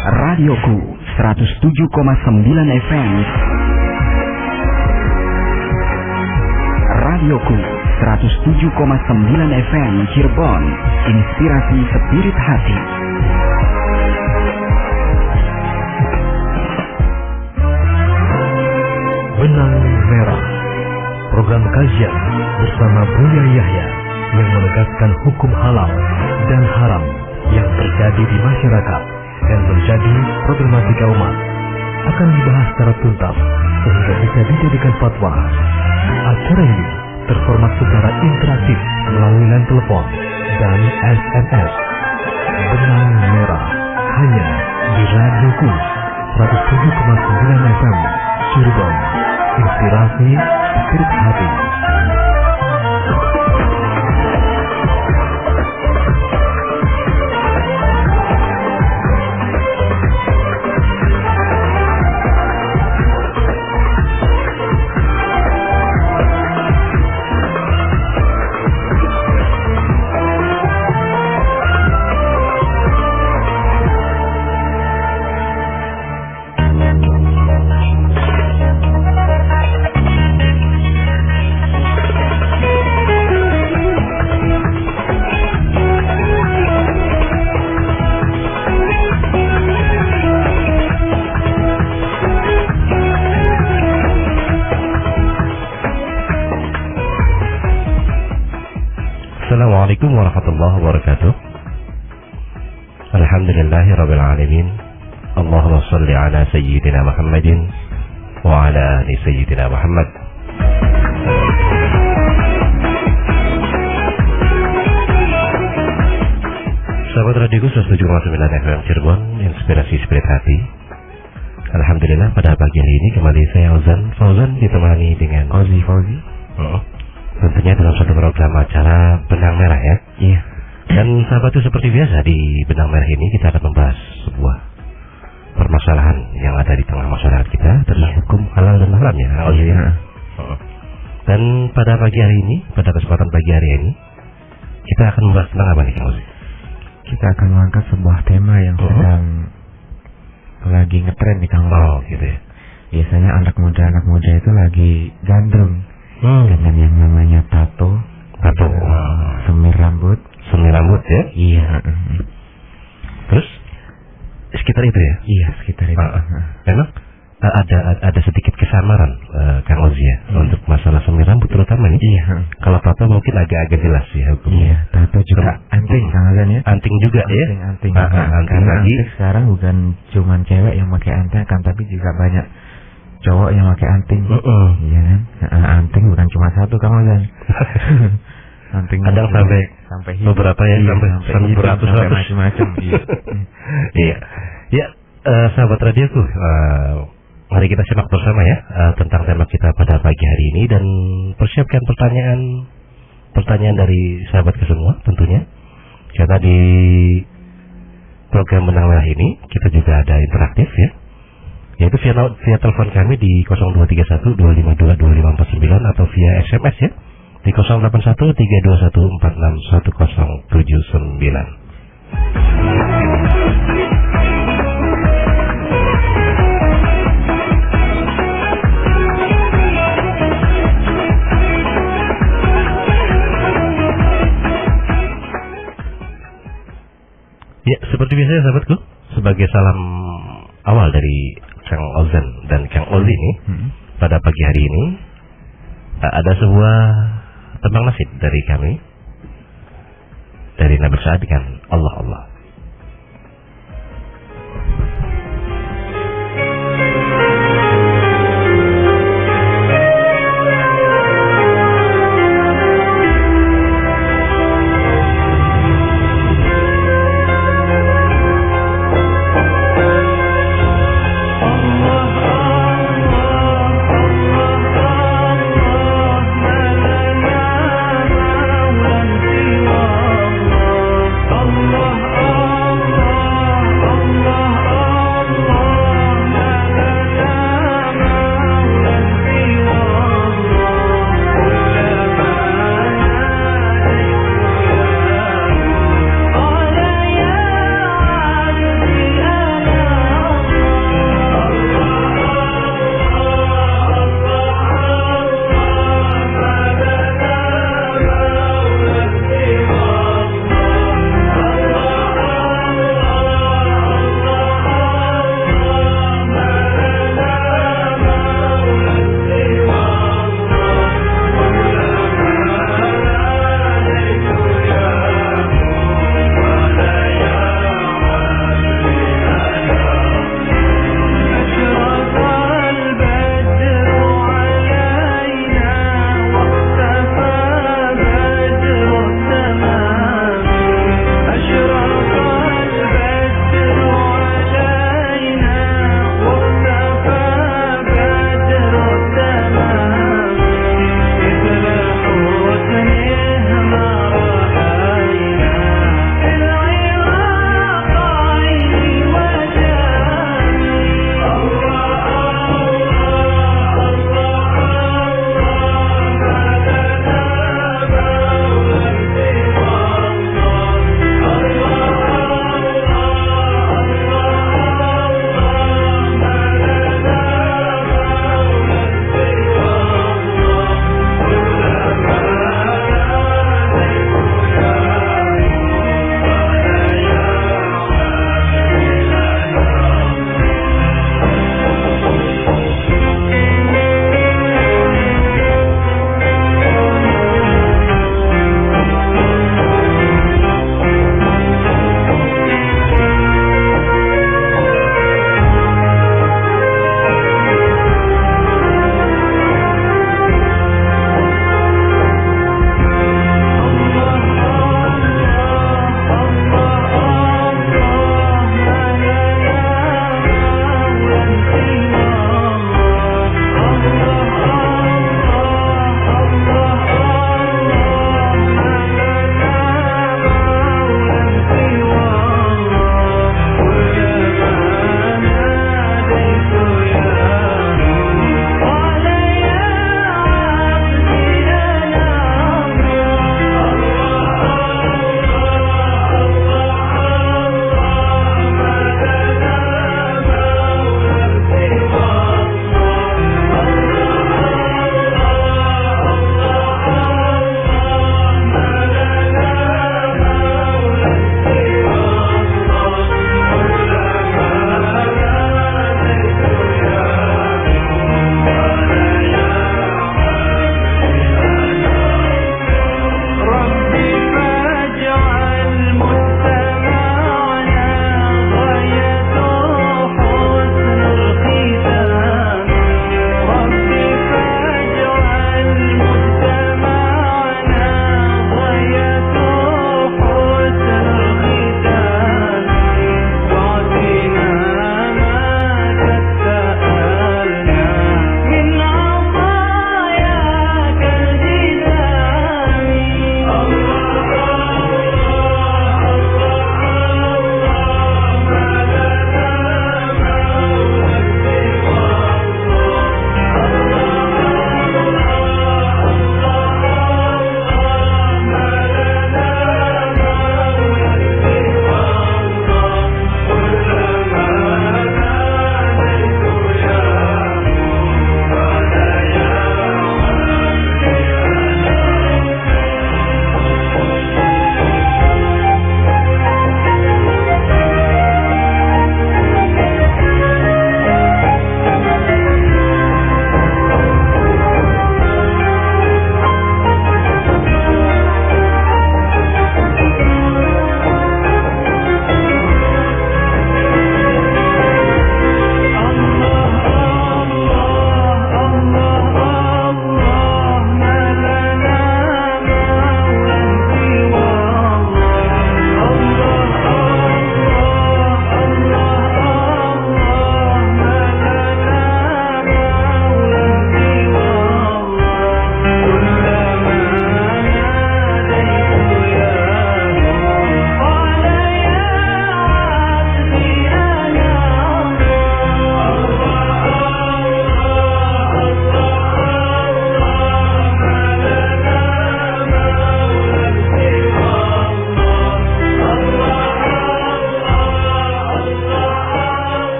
Radioku 107,9 FM. Radioku 107,9 FM Cirebon. Inspirasi spirit hati. Benang Merah, program kajian bersama Buya Yahya yang menegaskan hukum halal dan haram yang terjadi di masyarakat dan menjadi problematika umat akan dibahas secara tuntas sehingga bisa dijadikan fatwa. Acara ini terformat secara interaktif melalui line telepon dan SMS. Benang Merah hanya di Radioku 107,9 FM Cirebon. Inspirasi spirit hati. Assalamualaikum warahmatullahi wabarakatuh. Alhamdulillahirabbil alamin. Allahumma shalli ala sayyidina Muhammadin wa ala ali sayyidina Muhammad. Sahabat radioku 107,9 FM Cirebon, inspirasi spirit hati. Alhamdulillah pada pagi hari ini kembali saya Fauzan ditemani dengan Fauzi. Tentunya dalam satu program acara Benang Merah ya. Iya. Dan sahabat itu seperti biasa di Benang Merah ini kita akan membahas sebuah permasalahan yang ada di tengah masyarakat kita tentang hukum halal dan haramnya. Iya. Dan pada pagi hari ini, pada kesempatan pagi hari ini, kita akan membahas tentang apa nih, Kang Ozi? Kita akan mengangkat sebuah tema yang sedang lagi ngetren nih, Kang Ozi. Oh, gitu ya. Biasanya anak muda itu lagi gandrung. Dengan yang namanya tato, semir rambut ya? Iya. Terus sekitar itu ya? Iya, sekitar itu. Memang ada sedikit kesamaran, Kang Ozi ya, untuk masalah semir rambut terutama nih. Iya. Kalau tato mungkin agak jelas ya hukumnya. Iya, tato juga anting, Kang Azan ya. Anting juga ya? Anting. Karena lagi sekarang bukan cuman cewek yang pakai anting, kan, tapi juga banyak cowok yang pakai anting. Iya kan? Anting bukan cuma satu, Kang Azan. Anting kadang sampai beberapa ya, sampai beratus-ratus macam-macam. Iya. Ya, sahabat radioku, mari kita simak bersama ya tentang tema kita pada pagi hari ini, dan persiapkan pertanyaan dari sahabat semua tentunya. Karena di program Benang Merah ini kita juga ada interaktif ya, yaitu via telepon kami di 0231 252 2549 atau via SMS ya di 081 321 461079. Ya, seperti biasa ya sahabatku, sebagai salam awal dari Kang Ozan dan Kang Ozi ini, pada pagi hari ini ada sebuah tembang nasib dari kami, dari Nabi Sa'ad dengan Allah. Allah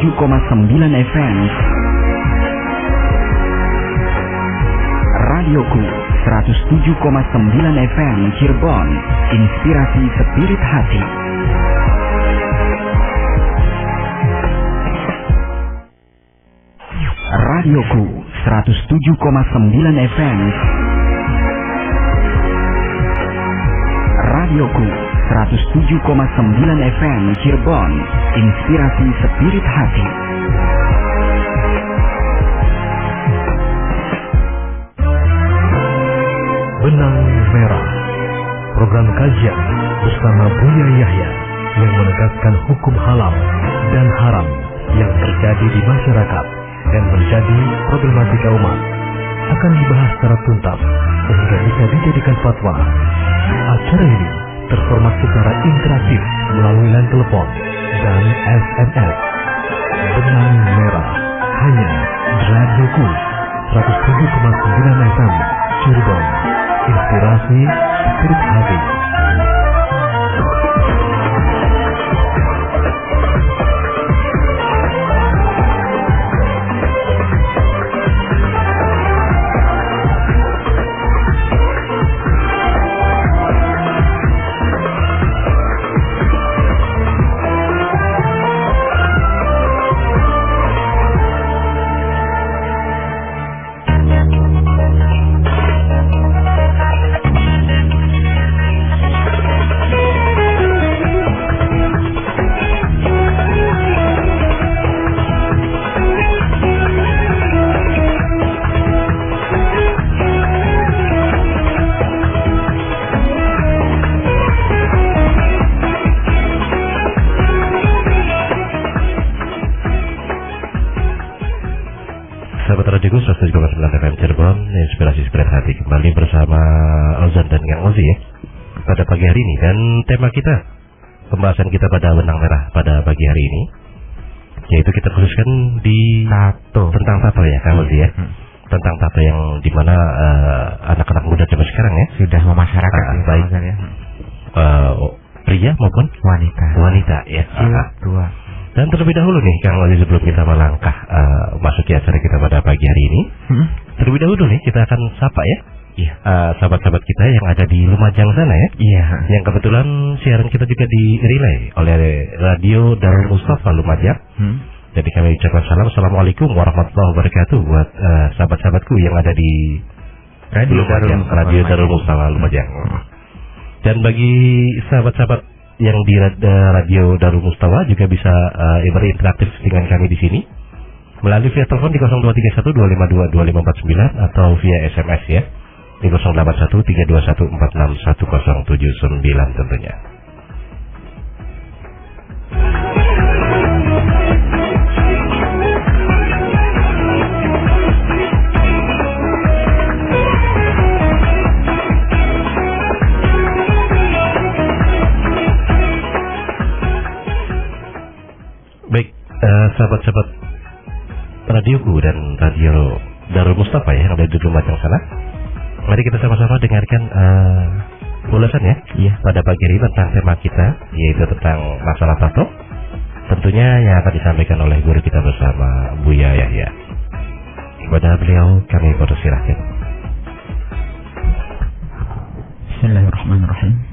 FM. Radioku 107,9 FM Cirebon, inspirasi spirit hati. Radioku 107,9 FM. Radioku 107,9 FM Cirebon, inspirasi spirit hati. Benang Merah, program kajian bersama Buya Yahya yang menegaskan hukum halal dan haram yang terjadi di masyarakat dan menjadi problematika umat akan dibahas secara tuntas sehingga bisa dijadikan fatwa. Acara ini terformat secara interaktif melalui line telepon dan SMS. Benang Merah hanya di Radioku 107,9 FM Cirebon, inspirasi spirit hati. Sahabat Radioku 107,9 FM Cirebon, inspirasi spirit hati, kembali bersama Ozan dan Kang Ozi ya pada pagi hari ini. Dan tema kita, pembahasan kita pada Benang Merah pada pagi hari ini, yaitu kita khususkan di Tato. tentang tato ya Kang Ozi ya, tentang tato yang dimana anak-anak muda zaman sekarang ya Sudah memasyarakat baik ya. Pria maupun wanita ya. Tua. Dan terlebih dahulu nih Kang Ozi, sebelum kita melangkah masuki acara kita pada pagi hari ini, terlebih dahulu nih kita akan sapa ya sahabat-sahabat kita yang ada di Lumajang sana ya. Iya. Yang kebetulan siaran kita juga di-relay oleh Radio Darul Mustafa Lumajang. Jadi kami ucapkan salam, assalamualaikum warahmatullahi wabarakatuh buat sahabat-sahabatku yang ada di Radio Darul Mustafa Lumajang. Dan bagi sahabat-sahabat yang di Radio Darul Mustafa juga bisa berinteraktif dengan kami di sini melalui via telepon di 023125225549 atau via SMS ya di 081321461079 tentunya. Baik, sahabat-sahabat radioku dan Radio Darul Mustafa ya yang ada di Lumajang sana, mari kita sama-sama dengarkan ulasan ya pada pagi ini tentang tema kita, yaitu tentang masalah tato, tentunya yang akan disampaikan oleh guru kita bersama Buya Yahya. Kepada beliau kami persilahkan. Bismillahirrahmanirrahim.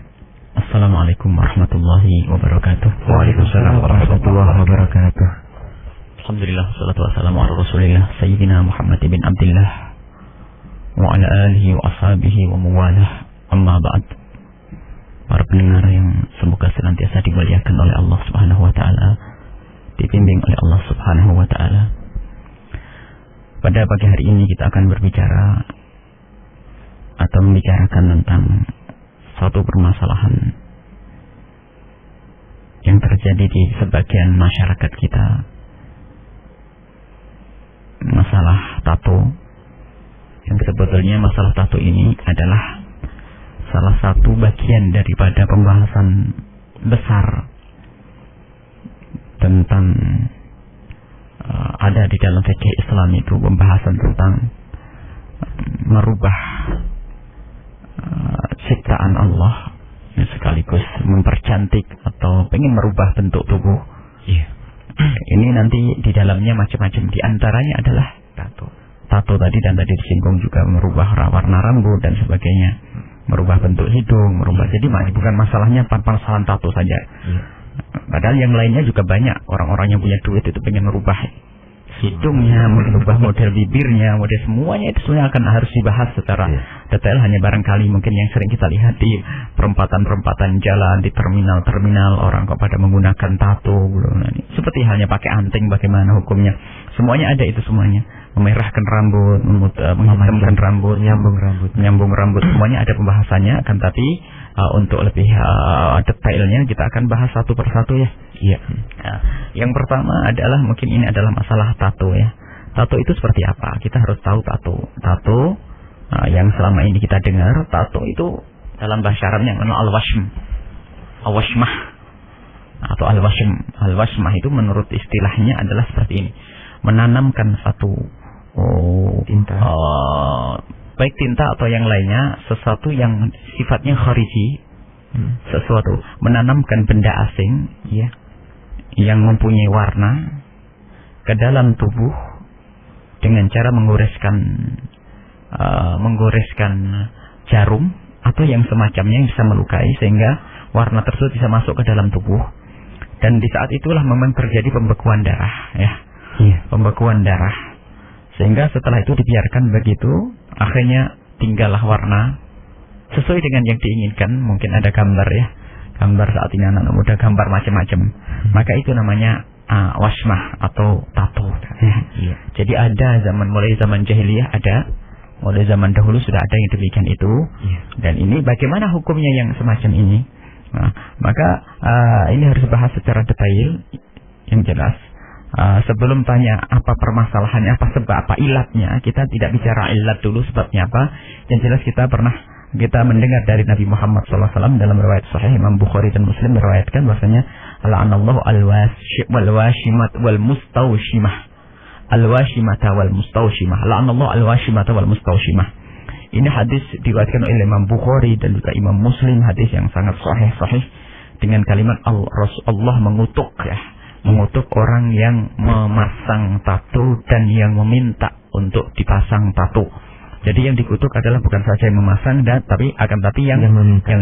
Assalamualaikum warahmatullahi wabarakatuh. Waalaikumsalam warahmatullahi wabarakatuh. Alhamdulillah, salatu wassalamu ala rasulillah Sayyidina Muhammad bin Abdillah wa ala alihi wa ashabihi wa mawalah. Amma ba'd. Para pendengar yang semoga senantiasa dimuliakan oleh Allah Subhanahu wa taala, dibimbing oleh Allah Subhanahu wa taala. Pada pagi hari ini kita akan berbicara atau membicarakan tentang suatu permasalahan yang terjadi di sebagian masyarakat kita, masalah tato. Yang sebetulnya masalah tato ini adalah salah satu bagian daripada pembahasan besar tentang ada di dalam fikih Islam itu pembahasan tentang merubah ciptaan Allah, sekaligus mempercantik atau pengen merubah bentuk tubuh Ini nanti di dalamnya macam-macam. Di antaranya adalah tato tadi, dan tadi disinggung juga merubah warna rambut dan sebagainya, merubah bentuk hidung, jadi bukan masalahnya masalah tato saja. Padahal yang lainnya juga banyak. Orang-orang yang punya duit itu pengen merubah hidungnya, merubah model bibirnya, model semuanya itu sebenarnya akan harus dibahas secara detail. Hanya barangkali mungkin yang sering kita lihat di perempatan-perempatan jalan, di terminal-terminal, orang kok pada menggunakan tato, seperti halnya pakai anting, bagaimana hukumnya? Semuanya ada itu semuanya. Memerahkan rambut, menghitamkan rambut, menyambung rambut, semuanya ada pembahasannya. Akan tapi untuk lebih detailnya kita akan bahas satu persatu ya. Iya. Nah, yang pertama adalah mungkin ini adalah masalah tato ya. Tato itu seperti apa? Kita harus tahu tato yang selama ini kita dengar, tato itu dalam bahasa Arabnya al-washmah atau al-washmah itu menurut istilahnya adalah seperti ini. Menanamkan satu tinta, baik tinta atau yang lainnya, sesuatu yang sifatnya khariji, sesuatu menanamkan benda asing ya, yang mempunyai warna ke dalam tubuh dengan cara menggoreskan jarum atau yang semacamnya yang bisa melukai sehingga warna tersebut bisa masuk ke dalam tubuh, dan di saat itulah memang terjadi pembekuan darah ya. Pembekuan darah, sehingga setelah itu dibiarkan begitu, akhirnya tinggallah warna sesuai dengan yang diinginkan. Mungkin ada gambar ya, gambar saat ini anak muda gambar macam-macam, maka itu namanya washmah atau tato. Jadi ada mulai zaman jahiliyah ada, mulai zaman dahulu sudah ada yang demikian itu. Dan ini bagaimana hukumnya yang semacam ini? Maka ini harus dibahas secara detail yang jelas. Sebelum tanya apa permasalahannya, apa sebab, apa ilatnya, kita tidak bicara ilat dulu sebabnya apa. Yang jelas kita mendengar dari Nabi Muhammad SAW dalam riwayat Sahih Imam Bukhari dan Muslim meriwayatkan bahwasanya la'anallahu al-washimat wal mustawshimah, al-washimata wal mustawshimah, la'anallahu al-washimata wal mustawshimah. Ini hadis diriwayatkan oleh Imam Bukhari dan juga Imam Muslim, hadis yang sangat sahih dengan kalimat Allah mengutuk orang yang memasang tato dan yang meminta untuk dipasang tato. Jadi yang dikutuk adalah bukan saja yang memasang tapi yang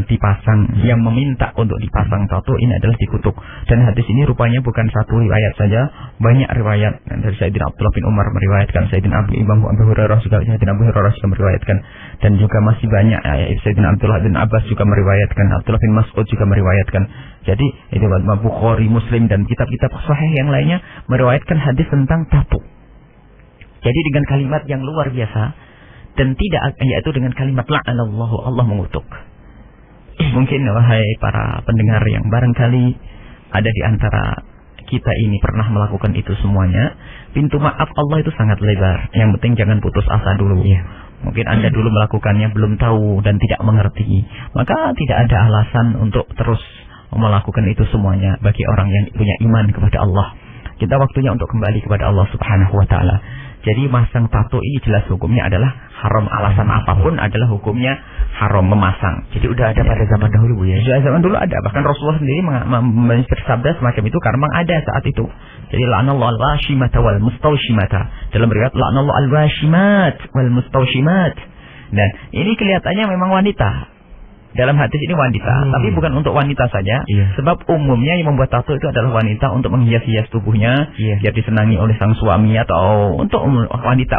dipasang, yang meminta untuk dipasang tato ini adalah dikutuk. Dan hadis ini rupanya bukan satu riwayat saja, banyak riwayat. Dari Sayyidina Abdullah bin Umar meriwayatkan, Sayyidina Abu Hurairah juga meriwayatkan, dan juga masih banyak Sayyidina Abdullah bin Abbas juga meriwayatkan, Abdullah bin Mas'ud juga meriwayatkan. Jadi itu Imam Bukhari, Muslim dan kitab-kitab sahih yang lainnya meriwayatkan hadis tentang tato. Jadi dengan kalimat yang luar biasa, dan tidak, yaitu dengan kalimat la'anallahu, Allah mengutuk. Mungkin wahai para pendengar yang barangkali ada di antara kita ini pernah melakukan itu semuanya, pintu maaf Allah itu sangat lebar. Yang penting jangan putus asa dulu. Mungkin Anda dulu melakukannya belum tahu dan tidak mengerti, maka tidak ada alasan untuk terus melakukan itu semuanya bagi orang yang punya iman kepada Allah. Kita waktunya untuk kembali kepada Allah Subhanahu wa taala. Jadi masang tato ini jelas hukumnya adalah haram, alasan apapun adalah hukumnya haram memasang. Jadi udah ada pada zaman dahulu Bu ya. Sudah zaman dulu ada, bahkan Rasulullah sendiri bersabda semacam itu karena memang ada saat itu. Jadi la'anallahu al-washimata wal mustawshimata. Dalam riwayat la'anallahu al-washimat wal mustawshimat. Dan ini kelihatannya memang wanita. Dalam hadis ini wanita, tapi bukan untuk wanita saja. Sebab umumnya yang membuat tato itu adalah wanita untuk menghias-hias tubuhnya, biar disenangi oleh sang suami atau untuk wanita.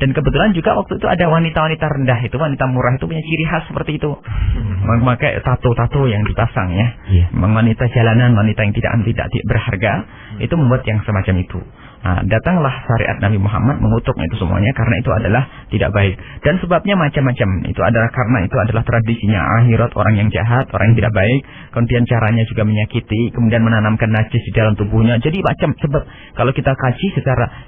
Dan kebetulan juga waktu itu ada wanita-wanita rendah itu, wanita murah itu punya ciri khas seperti itu. Memakai tato-tato yang dipasang ya. Wanita jalanan, wanita yang tidak berharga, itu membuat yang semacam itu. Datanglah syariat Nabi Muhammad mengutuk itu semuanya karena itu adalah tidak baik. Dan sebabnya macam-macam. Itu adalah karena itu adalah tradisinya akhirat, orang yang jahat, orang yang tidak baik. Kemudian caranya juga menyakiti, kemudian menanamkan najis di dalam tubuhnya. Jadi macam sebab kalau kita kaji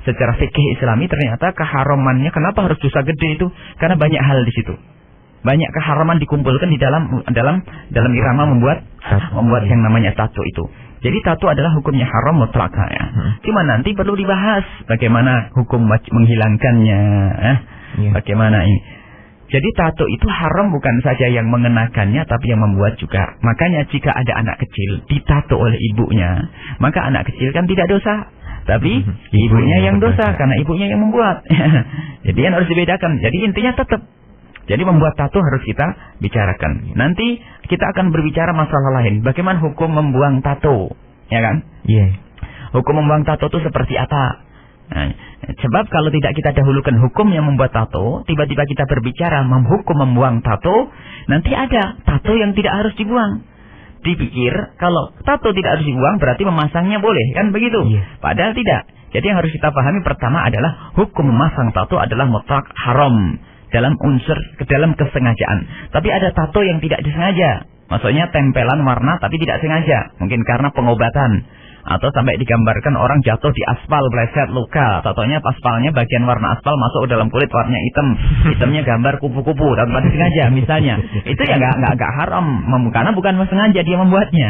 secara fikih Islami ternyata keharamannya kenapa harus dosa gede itu? Karena banyak hal di situ. Banyak keharaman dikumpulkan di dalam irama membuat yang namanya tato itu. Jadi tato adalah hukumnya haram mutlak ya. Cuma nanti perlu dibahas bagaimana hukum menghilangkannya, bagaimana ini. Jadi tato itu haram bukan saja yang mengenakannya, tapi yang membuat juga. Makanya jika ada anak kecil ditato oleh ibunya, maka anak kecil kan tidak dosa, tapi ibunya yang dosa karena ibunya yang membuat. Jadi yang harus dibedakan. Jadi intinya tetap. Jadi membuat tato harus kita bicarakan. Nanti kita akan berbicara masalah lain. Bagaimana hukum membuang tato, ya kan? Iya. Hukum membuang tato itu seperti apa? Nah, sebab kalau tidak kita dahulukan hukum yang membuat tato, tiba-tiba kita berbicara menghukum membuang tato, nanti ada tato yang tidak harus dibuang. Dipikir kalau tato tidak harus dibuang berarti memasangnya boleh, kan begitu? Iya. Padahal tidak. Jadi yang harus kita pahami pertama adalah hukum memasang tato adalah mutlak haram dalam unsur dalam kesengajaan. Tapi ada tato yang tidak disengaja. Maksudnya tempelan warna tapi tidak sengaja. Mungkin karena pengobatan. Atau sampai digambarkan orang jatuh di aspal, bleset, luka. Tatonya aspalnya bagian warna aspal masuk ke dalam kulit warnanya hitam. Hitamnya gambar kupu-kupu tanpa disengaja misalnya. Itu ya nggak haram. Karena bukan sengaja dia membuatnya.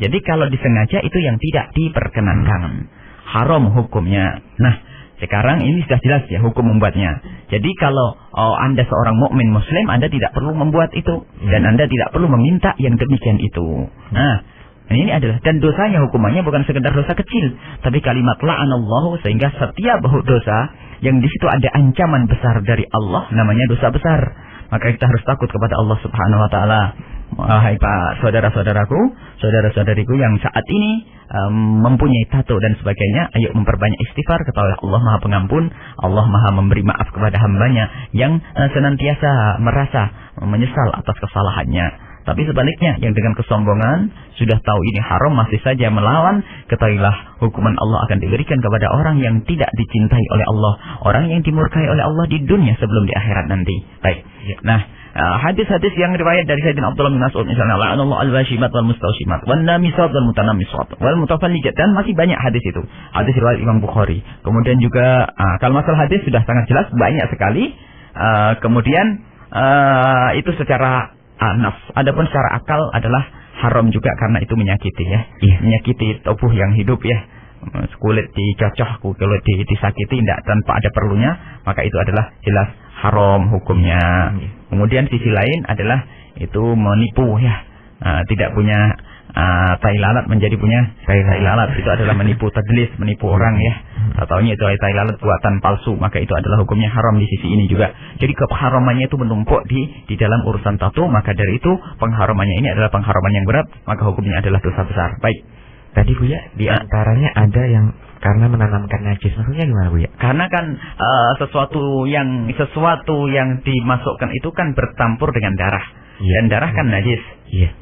Jadi kalau disengaja itu yang tidak diperkenankan. Haram hukumnya. Nah, sekarang ini sudah jelas ya hukum membuatnya. Jadi kalau Anda seorang mukmin muslim, Anda tidak perlu membuat itu. Dan Anda tidak perlu meminta yang demikian itu. Nah, ini adalah, dan dosanya hukumannya bukan sekedar dosa kecil, tapi kalimat la'anallahu, sehingga setiap dosa yang di situ ada ancaman besar dari Allah namanya dosa besar. Maka kita harus takut kepada Allah Subhanahu wa taala. Wahai Pak saudara-saudaraku, saudara-saudariku yang saat ini mempunyai tato dan sebagainya, ayo memperbanyak istighfar, ketahui Allah Maha Pengampun, Allah Maha memberi maaf kepada hambanya yang senantiasa merasa menyesal atas kesalahannya. Tapi sebaliknya, yang dengan kesombongan sudah tahu ini haram masih saja melawan, ketahuilah hukuman Allah akan diberikan kepada orang yang tidak dicintai oleh Allah, orang yang dimurkai oleh Allah di dunia sebelum di akhirat nanti. Baik. Nah, hadis-hadis yang riwayat dari Sayyidina Abdullah bin Mas'ud misalnya, la'anallahu al-washimat wal mustawshimat wan namisat wal mutanammisat wal mutafallijat, dan masih banyak hadis itu. Hadis riwayat Imam Bukhari. Kemudian juga kalau masalah hadis sudah sangat jelas, banyak sekali. Kemudian itu secara nafs. Adapun secara akal adalah haram juga karena itu menyakiti ya. Menyakiti tubuh yang hidup ya. Kulit dicocok, kulit disakiti tidak tanpa ada perlunya, maka itu adalah jelas haram hukumnya. Kemudian sisi lain adalah itu menipu ya. Tidak punya tai lalat menjadi punya tai lalat, itu adalah menipu, tadlis, menipu orang ya. Taunya itu tai lalat buatan palsu, maka itu adalah hukumnya haram di sisi ini juga. Jadi keharamannya itu menumpuk di dalam urusan tato, maka dari itu pengharamannya ini adalah pengharaman yang berat, maka hukumnya adalah dosa besar. Baik. Tadi Bu ya, di antaranya ada yang karena menanamkan najis, maksudnya gimana Bu ya? Karena kan sesuatu yang dimasukkan itu kan bercampur dengan darah. Dan darah kan najis.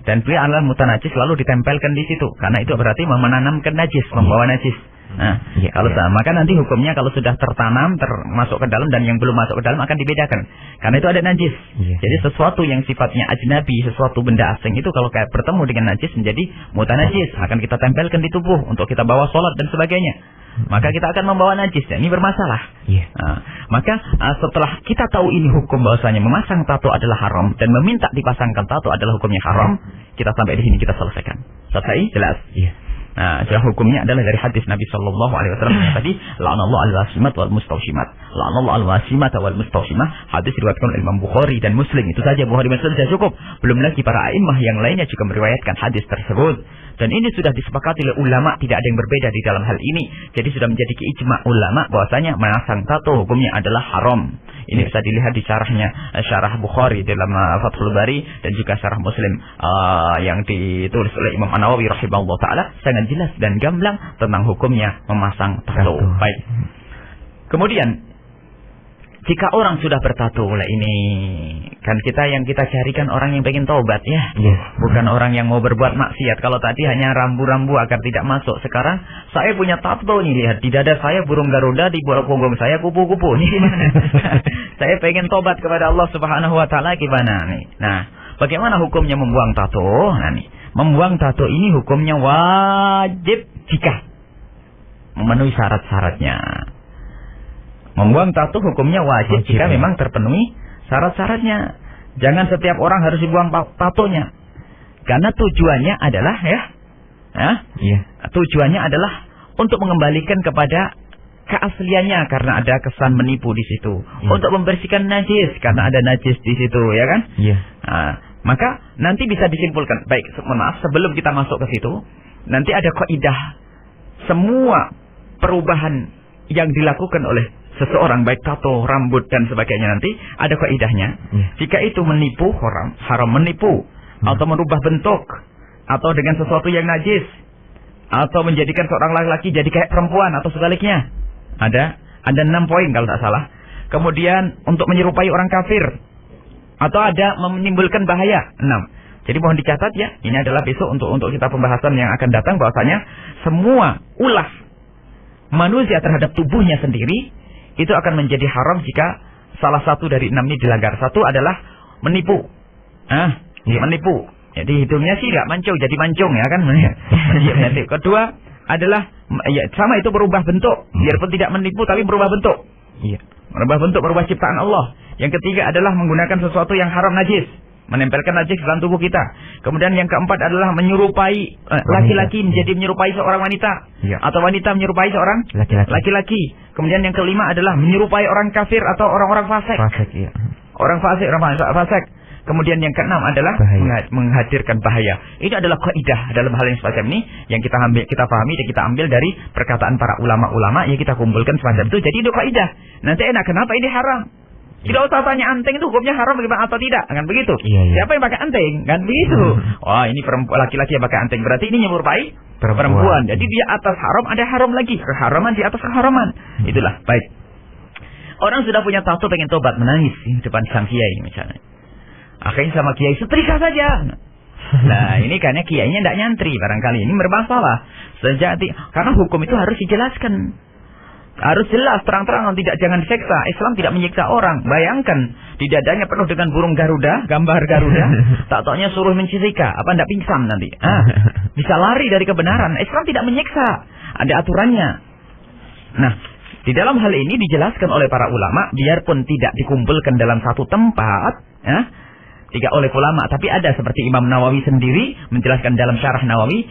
Dan dia adalah mutanajis lalu ditempelkan di situ. Karena itu berarti menanamkan najis, membawa najis. Nah, kalau maka nanti hukumnya kalau sudah tertanam, termasuk ke dalam dan yang belum masuk ke dalam akan dibedakan. Karena itu ada najis. Jadi sesuatu yang sifatnya ajnabi, sesuatu benda asing itu kalau kayak bertemu dengan najis menjadi mutanajis, akan kita tempelkan di tubuh untuk kita bawa sholat dan sebagainya. Maka kita akan membawa najis. Ini bermasalah. Nah, maka setelah kita tahu ini hukum bahwasanya memasang tato adalah haram dan meminta dipasangkan tato adalah hukumnya haram, kita sampai di sini kita selesaikan. Selesai? Jelas? Nah, hukumnya adalah dari hadis Nabi Shallallahu Alaihi Wasallam yang tadi, la'anallahu al-wasimat wal mustawshimat, la'anallahu al-wasimat wal mustawshimah. Hadis diriwayatkan oleh Imam Bukhari dan Muslim. Itu saja Bukhari Muslim sudah cukup. Belum lagi para a'immah yang lainnya juga meriwayatkan hadis tersebut. Dan ini sudah disepakati oleh ulama, tidak ada yang berbeda di dalam hal ini. Jadi sudah menjadi ijma ulama bahwasanya memasang tato hukumnya adalah haram. Ini bisa dilihat di syarah Bukhari dalam Fathul Bari dan juga syarah Muslim yang ditulis oleh Imam An-Nawawi rahimahullah taala, sangat jelas dan gamblang tentang hukumnya memasang tato. Baik. Kemudian jika orang sudah bertato, ini kan yang kita carikan orang yang pengen taubat ya, bukan orang yang mau berbuat maksiat. Kalau tadi hanya rambu-rambu agar tidak masuk, sekarang saya punya tato nih, lihat di dada saya burung garuda, di bawah punggung saya kupu-kupu. Ini gimana? Saya pengen taubat kepada Allah Subhanahu Wa Taala, gimana nih? Nah, bagaimana hukumnya membuang tato? Nah nih, membuang tato ini hukumnya wajib jika memenuhi syarat-syaratnya. Membuang tato hukumnya wajib jika memang terpenuhi syarat-syaratnya. Jangan setiap orang harus dibuang tatonya. Karena tujuannya adalah tujuannya adalah untuk mengembalikan kepada keasliannya karena ada kesan menipu di situ. Untuk membersihkan najis karena ada najis di situ, ya kan? Nah, maka nanti bisa disimpulkan. Baik, maaf, sebelum kita masuk ke situ, nanti ada kaidah semua perubahan yang dilakukan oleh seseorang, baik tato, rambut dan sebagainya, nanti ada kaidahnya. Jika itu menipu, haram menipu, atau merubah bentuk, atau dengan sesuatu yang najis, atau menjadikan seorang laki-laki jadi kayak perempuan atau sebaliknya. Ada 6 poin kalau tak salah. Kemudian untuk menyerupai orang kafir, atau ada menimbulkan bahaya, 6. Jadi mohon dicatat ya, ini adalah besok untuk kita pembahasan yang akan datang, bahwasanya semua ulah manusia terhadap tubuhnya sendiri itu akan menjadi haram jika salah satu dari 6 ini dilanggar. Satu adalah menipu. Menipu. Jadi hidungnya sih nggak mancung, jadi mancung, ya kan? Kedua adalah ya sama, itu berubah bentuk, biarpun tidak menipu tapi berubah bentuk. Berubah bentuk, berubah ciptaan Allah. Yang ketiga adalah menggunakan sesuatu yang haram, najis, menempelkan najis dalam tubuh kita. Kemudian yang keempat adalah menyerupai laki-laki menjadi menyerupai seorang wanita, atau wanita menyerupai seorang laki-laki. Kemudian yang kelima adalah menyerupai orang kafir atau orang-orang fasik. Orang fasik. Kemudian yang keenam adalah menghadirkan bahaya. Ini adalah kaidah dalam hal yang semacam ini yang kita pahami dan kita ambil dari perkataan para ulama-ulama yang kita kumpulkan semacam itu. Jadi itu kaidah. Nanti enak, kenapa ini haram? Tidak usah tanya anting itu hukumnya haram bagaimana atau tidak, kan begitu? Siapa yang pakai anting, kan begitu? Wah, ini laki-laki yang pakai anting, berarti ini menyerupai perempuan. Jadi di atas haram ada haram lagi, keharaman di atas keharaman. Itulah, baik. Orang sudah punya tato pengen tobat, menangis di depan sang kiai misalnya. Akhirnya sama kiai setrika saja. Nah, ini karena kiainya tidak nyantri barangkali, ini bermasalah. Karena hukum itu harus dijelaskan. Harus jelas, terang-terang, jangan seksa. Islam tidak menyiksa orang. Bayangkan, di dadanya penuh dengan burung Garuda, gambar Garuda. Tato-nya suruh mencirika, apa ndak pingsan nanti? Bisa lari dari kebenaran. Islam tidak menyiksa, ada aturannya. Nah, di dalam hal ini dijelaskan oleh para ulama, biarpun tidak dikumpulkan dalam satu tempat, tidak oleh ulama, tapi ada seperti Imam Nawawi sendiri menjelaskan dalam syarah Nawawi,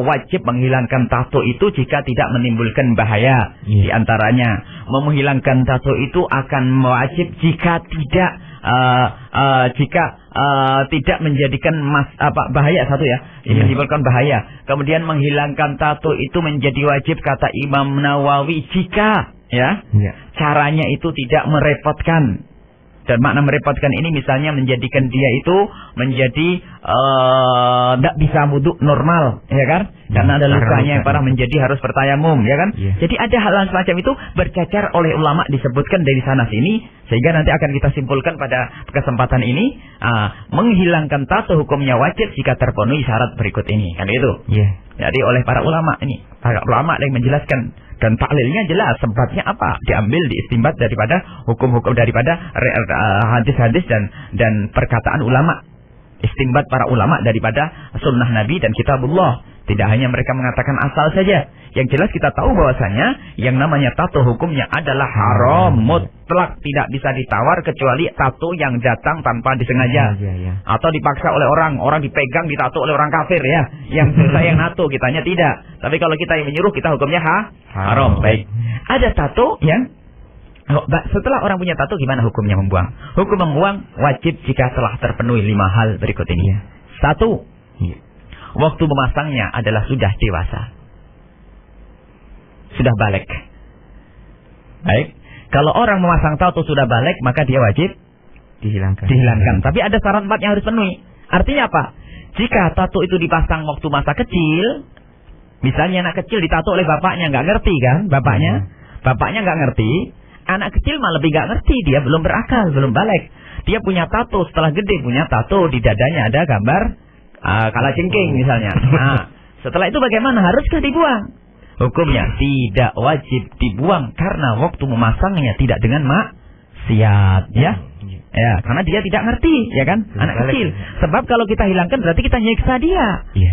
wajib menghilangkan tato itu jika tidak menimbulkan bahaya. Di antaranya menghilangkan tato itu akan wajib jika tidak menjadikan bahaya, satu ya, menimbulkan bahaya. Kemudian menghilangkan tato itu menjadi wajib kata Imam Nawawi jika caranya itu tidak merepotkan. Dan makna merepotkan ini misalnya menjadikan dia itu menjadi tidak bisa wudhu normal, ya kan? Karena ada lukanya yang parah menjadi harus bertayamum, ya kan? Jadi ada hal-hal semacam itu bercacar oleh ulama, disebutkan dari sana sini, sehingga nanti akan kita simpulkan pada kesempatan ini, menghilangkan tato hukumnya wajib jika terpenuhi syarat berikut ini, kan itu? Jadi oleh para ulama ini, para ulama yang menjelaskan. Dan taklilnya jelas, sebabnya apa? Diambil, diistimbat daripada hukum-hukum, daripada hadis-hadis dan perkataan ulama. Istimbat para ulama daripada sunnah Nabi dan kitabullah. Tidak hanya mereka mengatakan asal saja. Yang jelas kita tahu bahwasanya yang namanya tato hukumnya adalah haram mutlak, tidak bisa ditawar kecuali tato yang datang tanpa disengaja atau dipaksa oleh orang dipegang ditato oleh orang kafir, ya. Yang saya yang nato, kitanya tidak. Tapi kalau kita yang menyuruh, kita hukumnya haram. Baik. Ada tato yang setelah orang punya tato, gimana hukumnya membuang? Hukum membuang wajib jika telah terpenuhi 5 hal berikut ini. 1. Waktu memasangnya adalah sudah dewasa, sudah balik. Baik. Kalau orang memasang tato sudah balik, maka dia wajib dihilangkan. Tapi ada syarat 4 yang harus penuhi. Artinya apa? Jika tato itu dipasang waktu masa kecil, misalnya anak kecil ditato oleh bapaknya, nggak ngerti kan? Bapaknya nggak ngerti. Anak kecil malah lebih nggak ngerti, dia belum berakal, belum balik. Dia punya tato, setelah gede punya tato, di dadanya ada gambar kalajengking misalnya. Nah, setelah itu bagaimana? Haruskah dibuang? Hukumnya tidak wajib dibuang karena waktu memasangnya tidak dengan maksiat, ya. Ya, karena dia tidak ngerti, ya kan? Anak kecil. Sebab kalau kita hilangkan berarti kita nyiksa dia.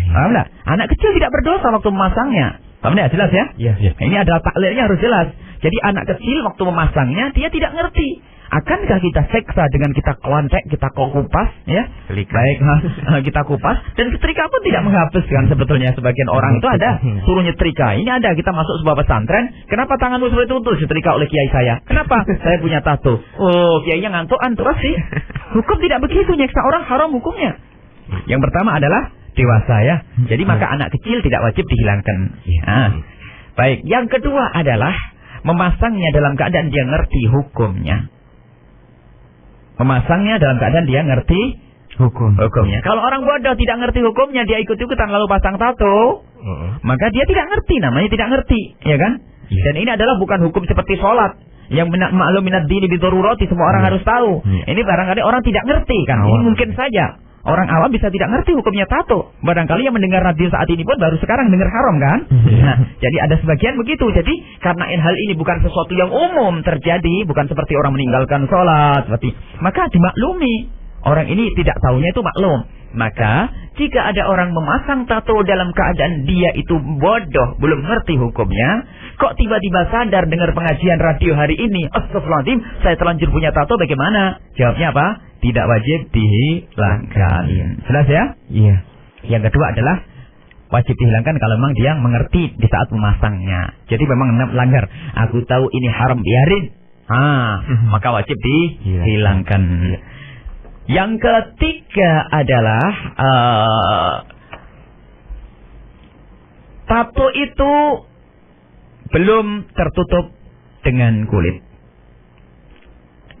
Paham enggak? Anak kecil tidak berdosa waktu memasangnya. Paham enggak? Jelas ya? Ini adalah taklirnya harus jelas. Jadi anak kecil waktu memasangnya dia tidak ngerti. Akankah kita seksa dengan kita kontek, kita kupas, ya? Baik, kita kupas. Dan setrika pun tidak menghapuskan sebetulnya. Sebagian orang itu ada suruh nyetrika. Ini ada, kita masuk sebuah pesantren. Kenapa tanganmu seperti itu? Setrika oleh kiai saya. Kenapa? Saya punya tato. Oh, kiainya ngantuk sih. Hukum tidak begitu, nyeksa orang haram hukumnya. Yang pertama adalah dewasa, ya. Jadi maka anak kecil tidak wajib dihilangkan. Nah, baik, yang kedua adalah memasangnya dalam keadaan dia ngerti hukumnya. Memasangnya dalam keadaan dia ngerti hukumnya. Kalau orang bodoh tidak ngerti hukumnya, dia ikut-ikutan lalu pasang tato, maka dia tidak ngerti, namanya tidak ngerti, ya kan? Dan ini adalah bukan hukum seperti sholat yang maklum minad dini bidururati, semua orang harus tahu. Ini barangkali orang tidak ngerti kan. Ini mungkin saja orang awam bisa tidak ngerti hukumnya tato. Barangkali yang mendengar radio saat ini pun baru sekarang dengar haram kan. Nah, jadi ada sebagian begitu. Jadi karena hal ini bukan sesuatu yang umum terjadi, bukan seperti orang meninggalkan sholat, seperti, maka dimaklumi. Orang ini tidak tahunya itu maklum. Maka jika ada orang memasang tato dalam keadaan dia itu bodoh, belum ngerti hukumnya, kok tiba-tiba sadar dengar pengajian radio hari ini, astagfirullahaladzim, saya terlanjur punya tato, bagaimana? Jawabnya apa? Tidak wajib dihilangkan. Jelas ya? Iya. Yang kedua adalah wajib dihilangkan kalau memang dia mengerti di saat memasangnya. Jadi memang melanggar. Aku tahu ini haram, biarin. Maka wajib dihilangkan. Yang ketiga adalah tato itu belum tertutup dengan kulit.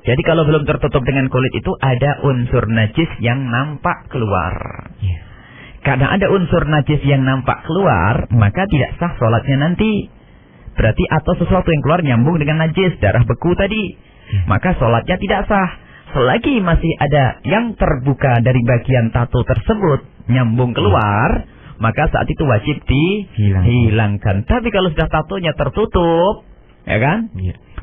Jadi kalau belum tertutup dengan kulit itu ada unsur najis yang nampak keluar. Karena ada unsur najis yang nampak keluar, maka tidak sah sholatnya nanti. Berarti atau sesuatu yang keluar nyambung dengan najis, darah beku tadi, maka sholatnya tidak sah. Selagi masih ada yang terbuka dari bagian tato tersebut nyambung keluar, maka saat itu wajib dihilangkan. Tapi kalau sudah tatonya tertutup, ya kan?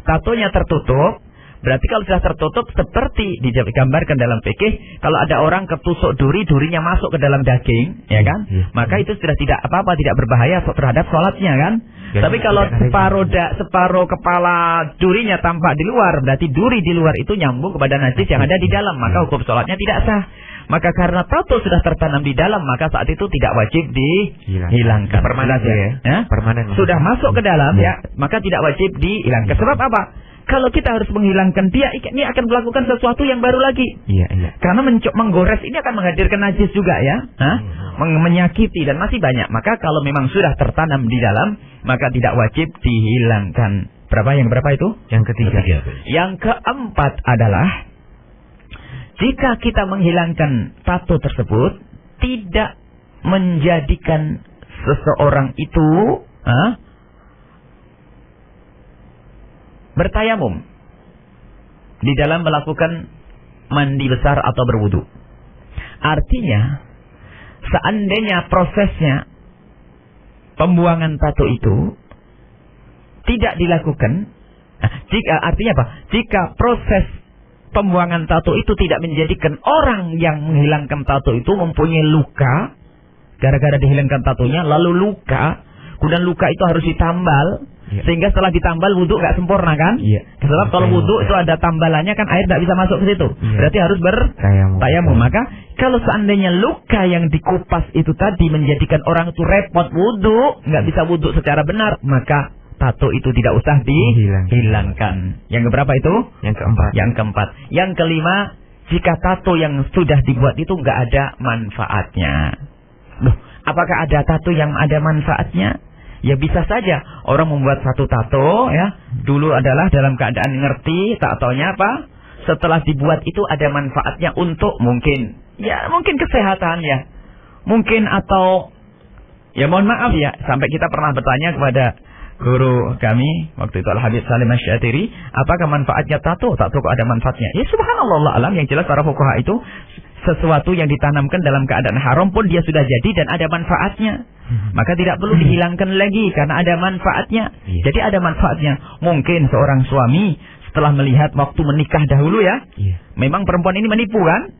Tatonya tertutup, berarti kalau sudah tertutup seperti digambarkan dalam fikih, kalau ada orang ketusuk duri, durinya masuk ke dalam daging, ya kan? Maka itu sudah tidak apa-apa, tidak berbahaya terhadap sholatnya kan? Tapi kalau separuh kepala durinya tampak di luar, berarti duri di luar itu nyambung kepada najis yang ada di dalam, maka hukum sholatnya tidak sah. Maka karena tato sudah tertanam di dalam, maka saat itu tidak wajib dihilangkan. Permanen ya? Permanen. Sudah masuk ke dalam ya, maka tidak wajib dihilangkan. Sebab apa? Kalau kita harus menghilangkan dia, ini akan melakukan sesuatu yang baru lagi. Karena menggores ini akan menghadirkan najis juga ya, menyakiti dan masih banyak. Maka kalau memang sudah tertanam di dalam, maka tidak wajib dihilangkan. Yang berapa itu? Yang ketiga. Yang keempat adalah jika kita menghilangkan tato tersebut tidak menjadikan seseorang itu bertayamum di dalam melakukan mandi besar atau berwudu. Artinya, seandainya prosesnya pembuangan tato itu tidak dilakukan, artinya apa? Jika proses pembuangan tato itu tidak menjadikan orang yang menghilangkan tato itu mempunyai luka, gara-gara dihilangkan tatonya, lalu luka, kemudian luka itu harus ditambal, sehingga setelah ditambal wudhu nggak sempurna kan? Sebab kalau wudhu itu ada tambalannya kan, air nggak bisa masuk ke situ. Berarti harus bertayamum. Maka kalau seandainya luka yang dikupas itu tadi menjadikan orang itu repot wudhu, nggak bisa wudhu secara benar, maka tato itu tidak usah dihilangkan. Yang keberapa itu? Yang keempat. Yang kelima, jika tato yang sudah dibuat itu nggak ada manfaatnya. Loh, apakah ada tato yang ada manfaatnya? Ya bisa saja orang membuat satu tato ya, dulu adalah dalam keadaan ngerti tatonya apa, setelah dibuat itu ada manfaatnya untuk mungkin kesehatan ya, mungkin atau ya mohon maaf ya, sampai kita pernah bertanya kepada guru kami waktu itu Al-Habib Salim Asy-Syatiri, apakah manfaatnya tato kok ada manfaatnya? Ya subhanallah, Allah alam, yang jelas para fuqaha itu sesuatu yang ditanamkan dalam keadaan haram pun dia sudah jadi dan ada manfaatnya, maka tidak perlu dihilangkan lagi karena ada manfaatnya. Jadi ada manfaatnya. Mungkin seorang suami setelah melihat waktu menikah dahulu ya, memang perempuan ini menipu kan?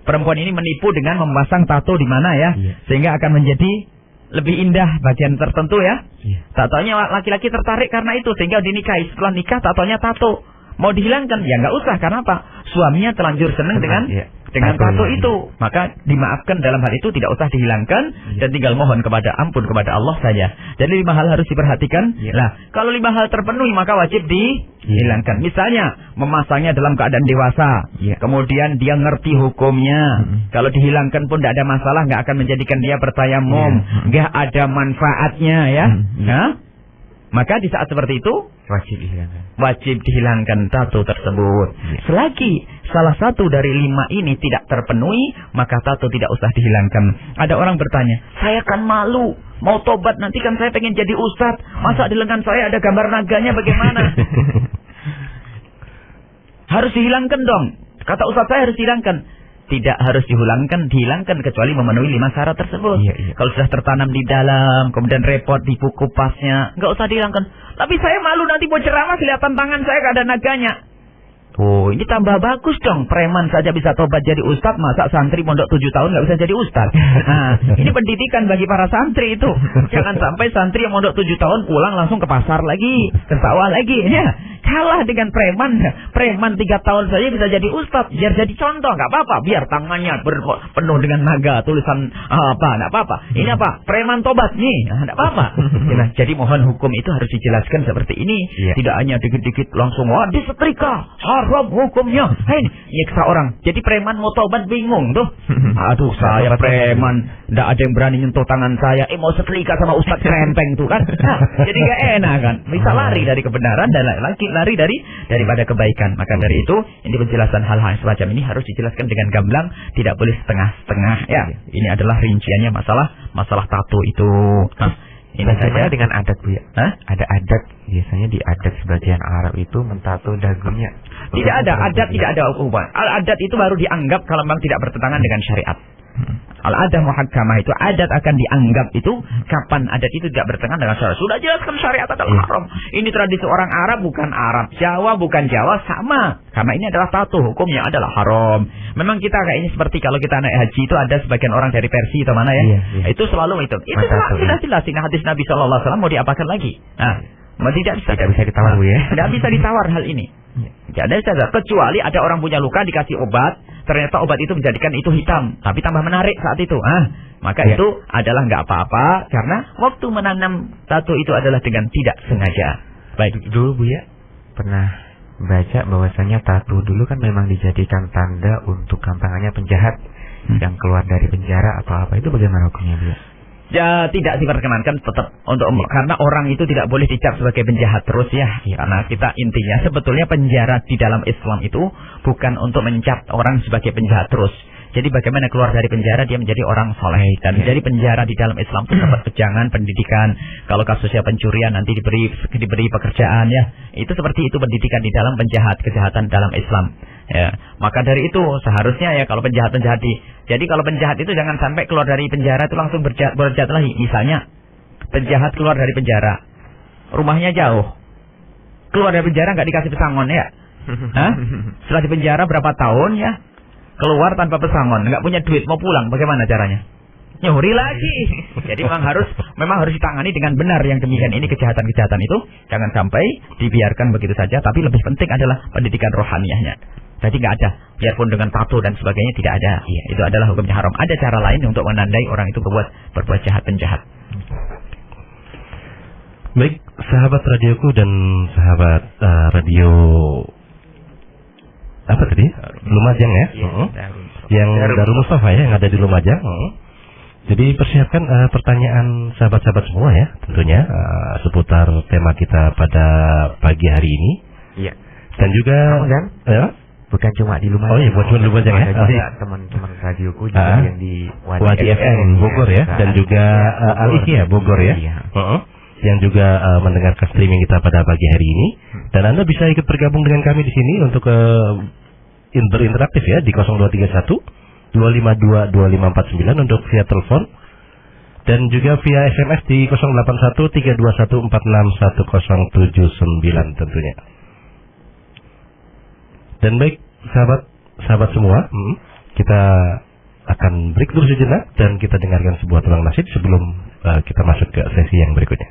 Perempuan ini menipu dengan memasang tato di mana ya, sehingga akan menjadi lebih indah bagian tertentu ya. Tatonya laki-laki tertarik karena itu sehingga dinikahi. Setelah nikah tatonya tato. mau dihilangkan, ya nggak usah. Karena apa? Suaminya terlanjur senang dengan tato itu, maka dimaafkan dalam hal itu, tidak usah dihilangkan dan tinggal mohon kepada ampun kepada Allah saja. Jadi 5 hal harus diperhatikan. Nah, kalau 5 hal terpenuhi maka wajib dihilangkan. Misalnya memasangnya dalam keadaan dewasa, kemudian dia ngerti hukumnya. Kalau dihilangkan pun tidak ada masalah, nggak akan menjadikan dia bertayamum, nggak ada manfaatnya ya. Maka di saat seperti itu wajib dihilangkan tato tersebut. Selagi salah satu dari 5 ini tidak terpenuhi, maka tato tidak usah dihilangkan. Ada orang bertanya, saya kan malu, mau tobat nanti kan saya pengen jadi ustadz, masa di lengan saya ada gambar naganya, bagaimana? Harus dihilangkan dong. Kata ustadz saya harus dihilangkan. Tidak harus dihilangkan kecuali memenuhi 5 syarat tersebut. Kalau sudah tertanam di dalam, kemudian repot di buku pasnya, nggak usah dihilangkan. Tapi saya malu nanti mau ceramah kelihatan tangan saya nggak ada naganya. Oh, ini tambah bagus dong. Preman saja bisa tobat jadi ustadz, masa santri mondok 7 tahun nggak bisa jadi ustadz? Nah, ini pendidikan bagi para santri itu. Jangan sampai santri yang mondok 7 tahun pulang langsung ke pasar lagi, ke sawah lagi. Ya, kalah dengan preman. Preman 3 tahun saja bisa jadi ustadz. Biar jadi contoh, nggak apa-apa. Biar tangannya penuh dengan naga, tulisan apa, nggak apa-apa. Ini apa? Preman tobat nih, nggak apa-apa. Nah, jadi mohon hukum itu harus dijelaskan seperti ini. Tidak hanya dikit-dikit langsung, wah disetrika, haram hukumnya. Hei, nyiksa orang. Jadi preman mau tobat bingung tuh. Aduh, saya preman, nggak ada yang berani nyentuh tangan saya. Mau setrika sama ustadz krempeng tuh kan. Nah, jadi nggak enak kan. Bisa lari dari kebenaran dan lari daripada kebaikan. Maka dari itu, ini penjelasan hal-hal semacam ini harus dijelaskan dengan gamblang, tidak boleh setengah-setengah. Ya, ini adalah rinciannya masalah tato itu. Nah, ini saja dengan adat Bu ya. Ada adat, biasanya di adat sebagian Arab itu mentato dagunya. Tidak ada adat, tidak ada hukuman. Adat itu baru dianggap kalau memang tidak bertentangan dengan syariat. Al-adah muhakkamah itu, adat akan dianggap itu kapan adat itu tidak bertentangan dengan syariat. Sudah jelaskan syariat adalah haram. Ini tradisi orang Arab, bukan Arab. Jawa bukan Jawa, sama. Karena ini adalah tato, hukumnya adalah haram. Memang kita kayaknya seperti kalau kita naik haji itu ada sebagian orang dari Persia atau mana ya. Itu selalu itu. Itu sudah jelas ini hadis Nabi SAW, mau diapakan lagi? Nah, tidak bisa ditawar Bu ya. Tidak bisa ditawar hal ini. Tidak ada, kecuali ada orang punya luka dikasih obat, ternyata obat itu menjadikan itu hitam, tapi tambah menarik saat itu. Maka itu adalah nggak apa-apa, karena waktu menanam tato itu adalah dengan tidak sengaja. Baik, dulu Bu ya pernah baca bahwasanya tato dulu kan memang dijadikan tanda untuk gampangannya penjahat yang keluar dari penjara atau apa, itu bagaimana hukumnya Bu? Ya, tidak diperkenankan tetap karena orang itu tidak boleh dicap sebagai penjahat terus ya. Karena kita intinya sebetulnya penjara di dalam Islam itu bukan untuk mencap orang sebagai penjahat terus. Jadi bagaimana keluar dari penjara dia menjadi orang soleh. Dan jadi penjara di dalam Islam itu dapat pejangan, pendidikan. Kalau kasusnya pencurian nanti diberi pekerjaan ya. Itu seperti itu pendidikan di dalam kejahatan dalam Islam. Ya, maka dari itu seharusnya ya kalau penjahat jadi kalau penjahat itu jangan sampai keluar dari penjara itu langsung berjahat lagi. Misalnya penjahat keluar dari penjara, rumahnya jauh, keluar dari penjara nggak dikasih pesangon ya. Setelah di penjara berapa tahun ya, keluar tanpa pesangon, nggak punya duit mau pulang, bagaimana caranya? Nyuri lagi. Jadi memang harus ditangani dengan benar yang demikian ini kejahatan-kejahatan itu jangan sampai dibiarkan begitu saja. Tapi lebih penting adalah pendidikan rohaniahnya. Jadi nggak ada, biarpun dengan tato dan sebagainya tidak ada. Itu adalah hukumnya haram. Ada cara lain untuk menandai orang itu berbuat jahat penjahat. Baik, sahabat radioku dan sahabat radio apa tadi? Lumajang ya? Yang Darul Mustafa ya, yang ada di Lumajang. Jadi persiapkan pertanyaan sahabat-sahabat semua ya, tentunya seputar tema kita pada pagi hari ini. Iya. Dan juga bukan cuma di Lumajang. Oh iya, bukan cuma di Lumajang ya. Ada teman-teman radioku juga yang di Wadi FM Bogor ya, dan juga Al-Iki ya Bogor ya. Yang juga mendengarkan streaming kita pada pagi hari ini. Dan Anda bisa ikut bergabung dengan kami di sini untuk berinteraktif ya di 0231 2522549 untuk via telepon dan juga via SMS di 081321461079 tentunya. Dan baik sahabat semua, kita akan break dulu sejenak dan kita dengarkan sebuah tulang nasib sebelum kita masuk ke sesi yang berikutnya.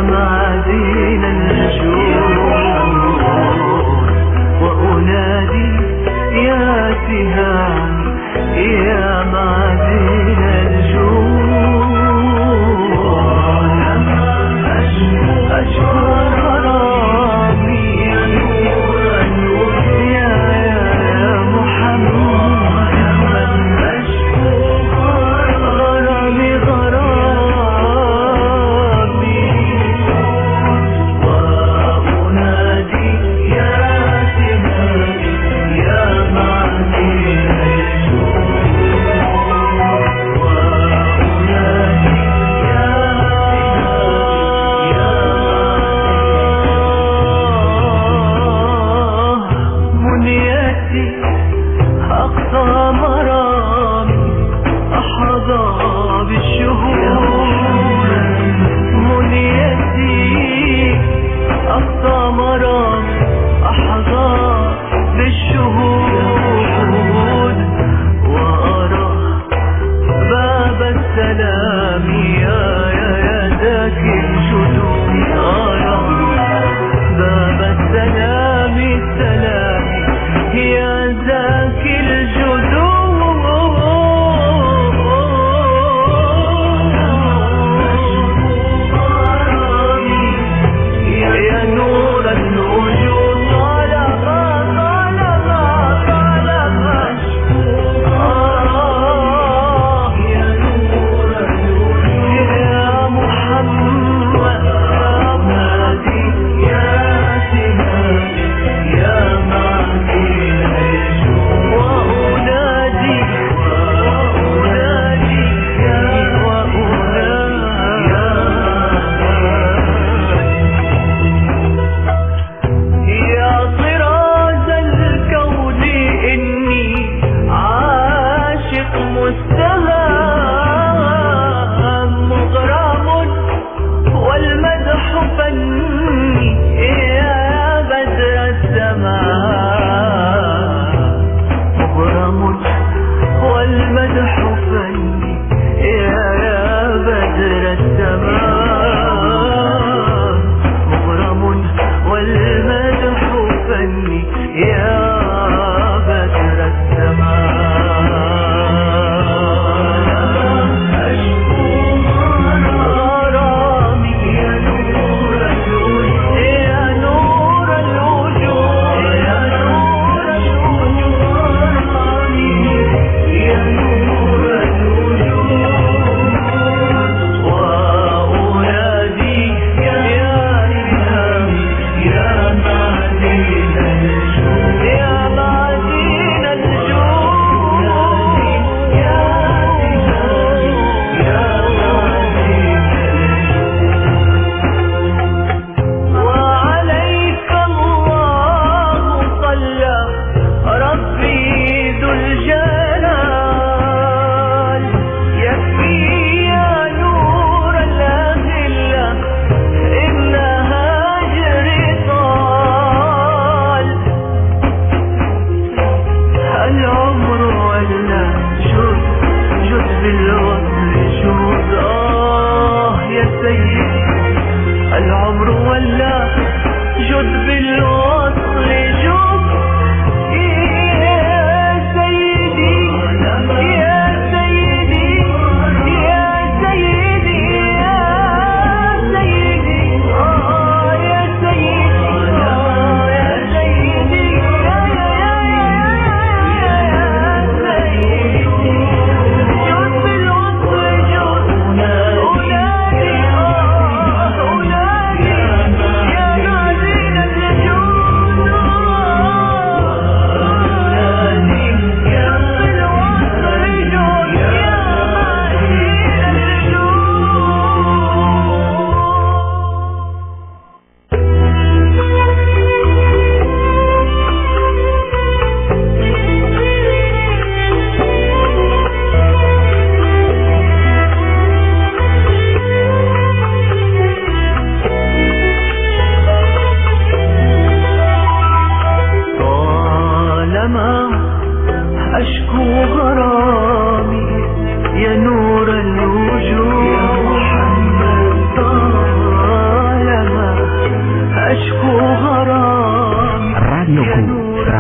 معدن الجود وأنادي يا سهام يا معدن الجود أشكو غرامي يا نور يا محمد أشكو غرامي وأنادي يا سهام يا معدن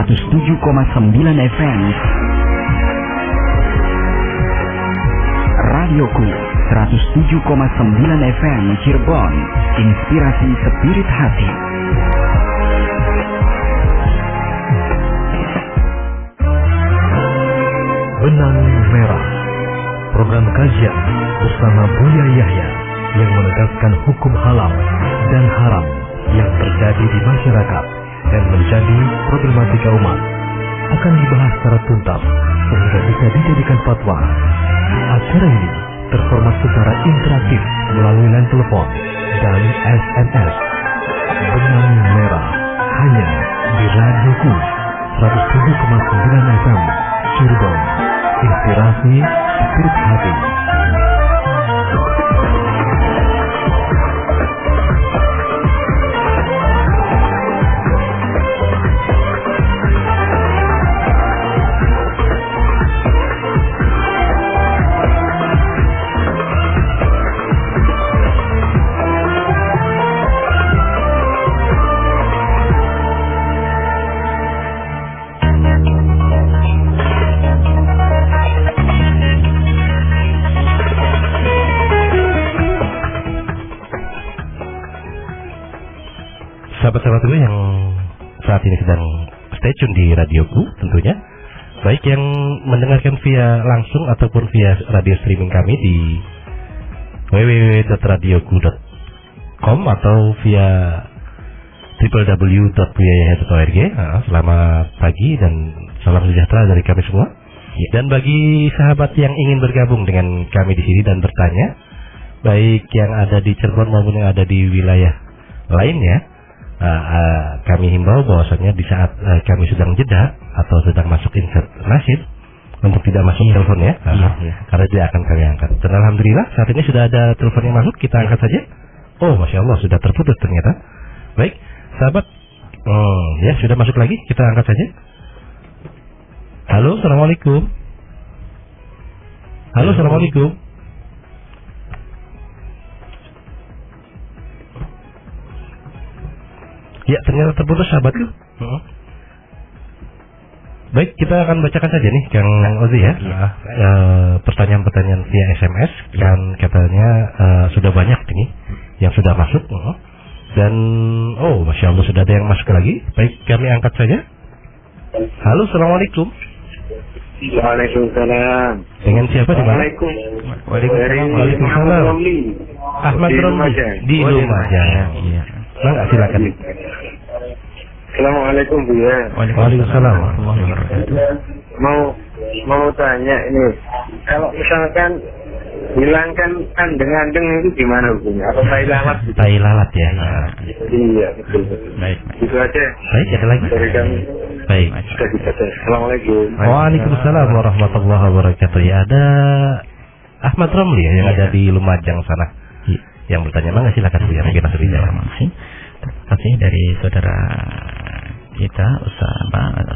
107,9 FM. Radioku 107,9 FM Cirebon, inspirasi spirit hati. Benang Merah, program kajian bersama Buya Yahya yang menegaskan hukum halal dan haram yang terjadi di masyarakat dan menjadi problematika umat akan dibahas secara tuntas sehingga bisa dijadikan fatwa. Acara ini terformat secara interaktif melalui line telepon dan SMS. Benang Merah hanya di Radioku 107,9 FM Cirebon, inspirasi spirit hati. Sahabat-sahabat gue yang saat ini sedang stay tune di radioku tentunya, baik yang mendengarkan via langsung ataupun via radio streaming kami di www.radioku.com atau via www.buyayahya.org. Selamat pagi dan salam sejahtera dari kami semua. Dan bagi sahabat yang ingin bergabung dengan kami di sini dan bertanya, baik yang ada di Cirebon maupun yang ada di wilayah lainnya, kami himbau bahwasannya di saat kami sedang jeda atau sedang masuk insert nasib untuk tidak masuk telepon ya, karena dia akan kami angkat. Dan alhamdulillah saat ini sudah ada telepon yang masuk, kita angkat saja. Oh, masya Allah, sudah terputus ternyata. Baik, sahabat, ya sudah masuk lagi, kita angkat saja. Halo, assalamualaikum. Halo, assalamualaikum. Ya, ternyata terputus sahabatku. Baik, kita akan bacakan saja nih Kang Ozi ya. Pertanyaan-pertanyaan via SMS kan katanya sudah banyak ini yang sudah masuk. Dan oh, masya Allah sudah ada yang masuk lagi. Baik, kami angkat saja. Halo, assalamualaikum. Waalaikumsalam. Dengan siapa di mana? Waalaikumsalam. Ahmad Romli di Lumajang. Iya. Enggak, silakan. Assalamualaikum Bu ya. Waalaikumsalam. Mau tanya ini, kalau misalkan hilangkan andeng-andeng itu gimana hukumnya? Atau tai lalat? Tai lalat ya. Iya betul. Baik. Itu aja. Baik, ada lagi? Dari kami. Baik. Sudah dibaca. Assalamualaikum. Waalaikumsalam warahmatullahi wabarakatuh. Ya, ada Ahmad Romli ya, yang ada di Lumajang sana. Yang bertanya, mangga silakan Bu ya, kita sudah jawab. Terima kasih dari saudara kita,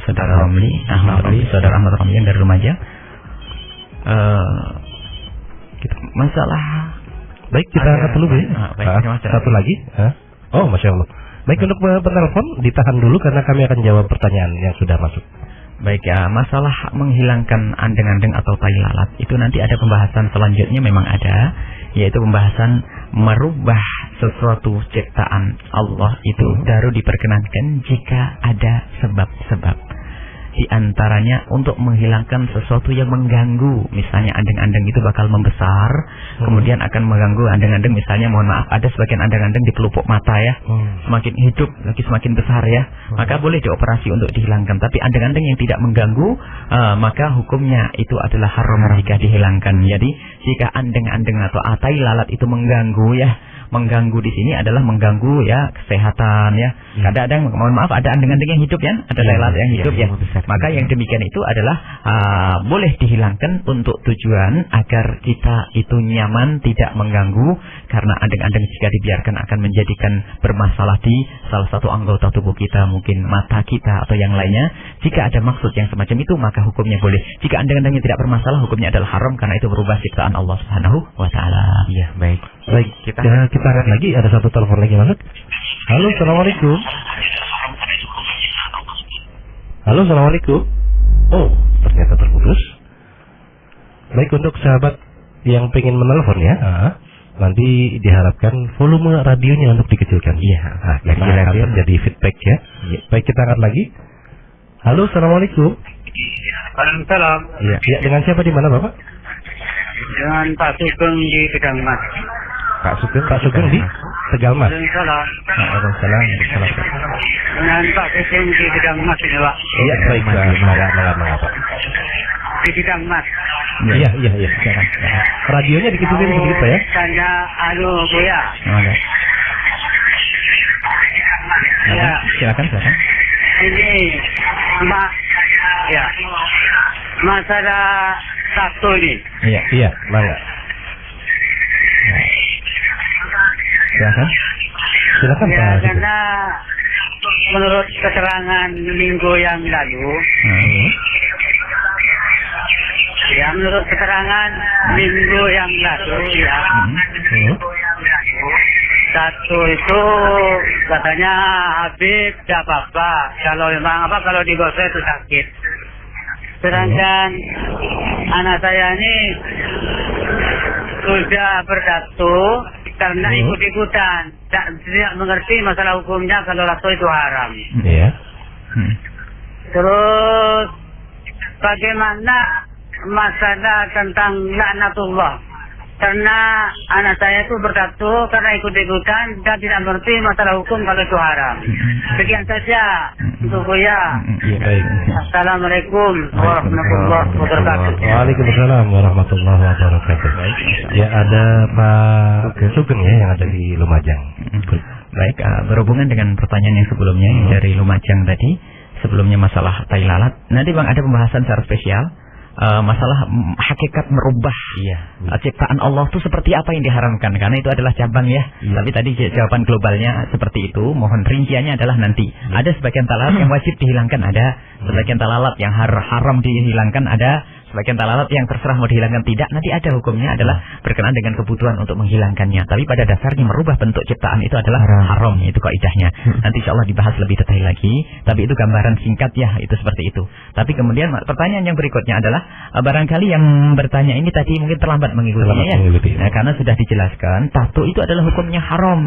saudara Romli, Ahmad Romli, saudara Ahmad Romli yang dari Lumajang. Masalah. Baik, kita angkat dulu Bu ya. Satu lagi. Oh, masya Allah. Baik, untuk penelpon ditahan dulu karena kami akan jawab pertanyaan yang sudah masuk. Baik ya, masalah menghilangkan andeng-andeng atau tai lalat itu nanti ada pembahasan selanjutnya, memang ada, yaitu pembahasan merubah sesuatu ciptaan Allah itu baru diperkenankan jika ada sebab-sebab. Di antaranya untuk menghilangkan sesuatu yang mengganggu, misalnya andeng-andeng itu bakal membesar, kemudian akan mengganggu andeng-andeng, misalnya mohon maaf ada sebagian andeng-andeng di pelupuk mata ya, semakin hidup lagi semakin besar ya, maka boleh dioperasi untuk dihilangkan. Tapi andeng-andeng yang tidak mengganggu, maka hukumnya itu adalah haram jika dihilangkan. Jadi jika andeng-andeng atau tai lalat itu mengganggu ya, mengganggu di sini adalah mengganggu ya kesehatan ya. Kadang-kadang mohon maaf ada andeng-andeng yang hidup ya, ada tai lalat yang hidup ya. Maka yang demikian itu adalah boleh dihilangkan untuk tujuan agar kita itu nyaman, tidak mengganggu, karena andeng-andeng jika dibiarkan akan menjadikan bermasalah di salah satu anggota tubuh kita, mungkin mata kita atau yang lainnya. Jika ada maksud yang semacam itu maka hukumnya boleh. Jika andeng-andengnya tidak bermasalah, hukumnya adalah haram karena itu berubah ciptaan Allah Subhanahu wa taala. Iya, baik. Baik, kita angkat lagi, ada satu telepon lagi masuk. Halo, assalamualaikum. Halo, assalamualaikum. Oh, ternyata terputus. Baik, untuk sahabat yang pengen menelpon ya, nanti diharapkan volume radionya untuk dikecilkan. Iya. Karena akan terjadi feedback ya. Baik, kita angkat lagi. Halo, assalamualaikum. Waalaikumsalam. Iya. Ya, dengan siapa di mana Bapak? Dengan Pak Sugeng di Tegal Mas. Pak Sugeng di Tegal Mas. Waalaikumsalam. Waalaikumsalam. Dengan Pak Sugeng di Tegal Mas ini Pak. Iya, baik. Mengapa? Di Tegal Mas. Iya. Radionya dikecilin sedikit ya. Tanya Buya. Ya. Silakan. Ini masalah satu ini. Iya, mangga. Silakan Ya, Pak. karena menurut keterangan minggu yang lalu, menurut keterangan minggu yang lalu satu itu katanya Habib tidak apa-apa kalau digosok itu sakit. Sedangkan anak saya ini sudah bertato karena ikut-ikutan, tidak mengerti masalah hukumnya kalau tato itu haram. Iya. Terus bagaimana masalah tentang laknatullah? Karena anak saya itu bertato karena ikut-ikutan dan tidak mengerti masalah hukum kalau itu haram. Sekian saja untuk Buya. Baik. Assalamualaikum warahmatullahi wabarakatuh. Waalaikumsalam warahmatullahi wabarakatuh. Ya, ada Pak Sugeng ya yang ada di Lumajang. Baik, berhubungan dengan pertanyaan yang sebelumnya yang dari Lumajang tadi, sebelumnya masalah tai lalat. Nanti Bang ada pembahasan secara spesial. Masalah hakikat merubah ciptaan Allah itu seperti apa yang diharamkan, karena itu adalah cabang ya. Tapi tadi jawaban globalnya seperti itu. Mohon rinciannya adalah nanti ada sebagian talalat yang wajib dihilangkan, ada sebagian talalat yang haram dihilangkan, ada sebagian talalat yang terserah mau dihilangkan tidak. Nanti ada hukumnya adalah berkenaan dengan kebutuhan untuk menghilangkannya. Tapi pada dasarnya merubah bentuk ciptaan itu adalah haram, itu kaidahnya. Nanti insya Allah dibahas lebih detail lagi. Tapi itu gambaran singkat ya, itu seperti itu. Tapi kemudian pertanyaan yang berikutnya adalah barangkali yang bertanya ini tadi mungkin terlambat mengikutinya ya. Nah, karena sudah dijelaskan tato itu adalah hukumnya haram.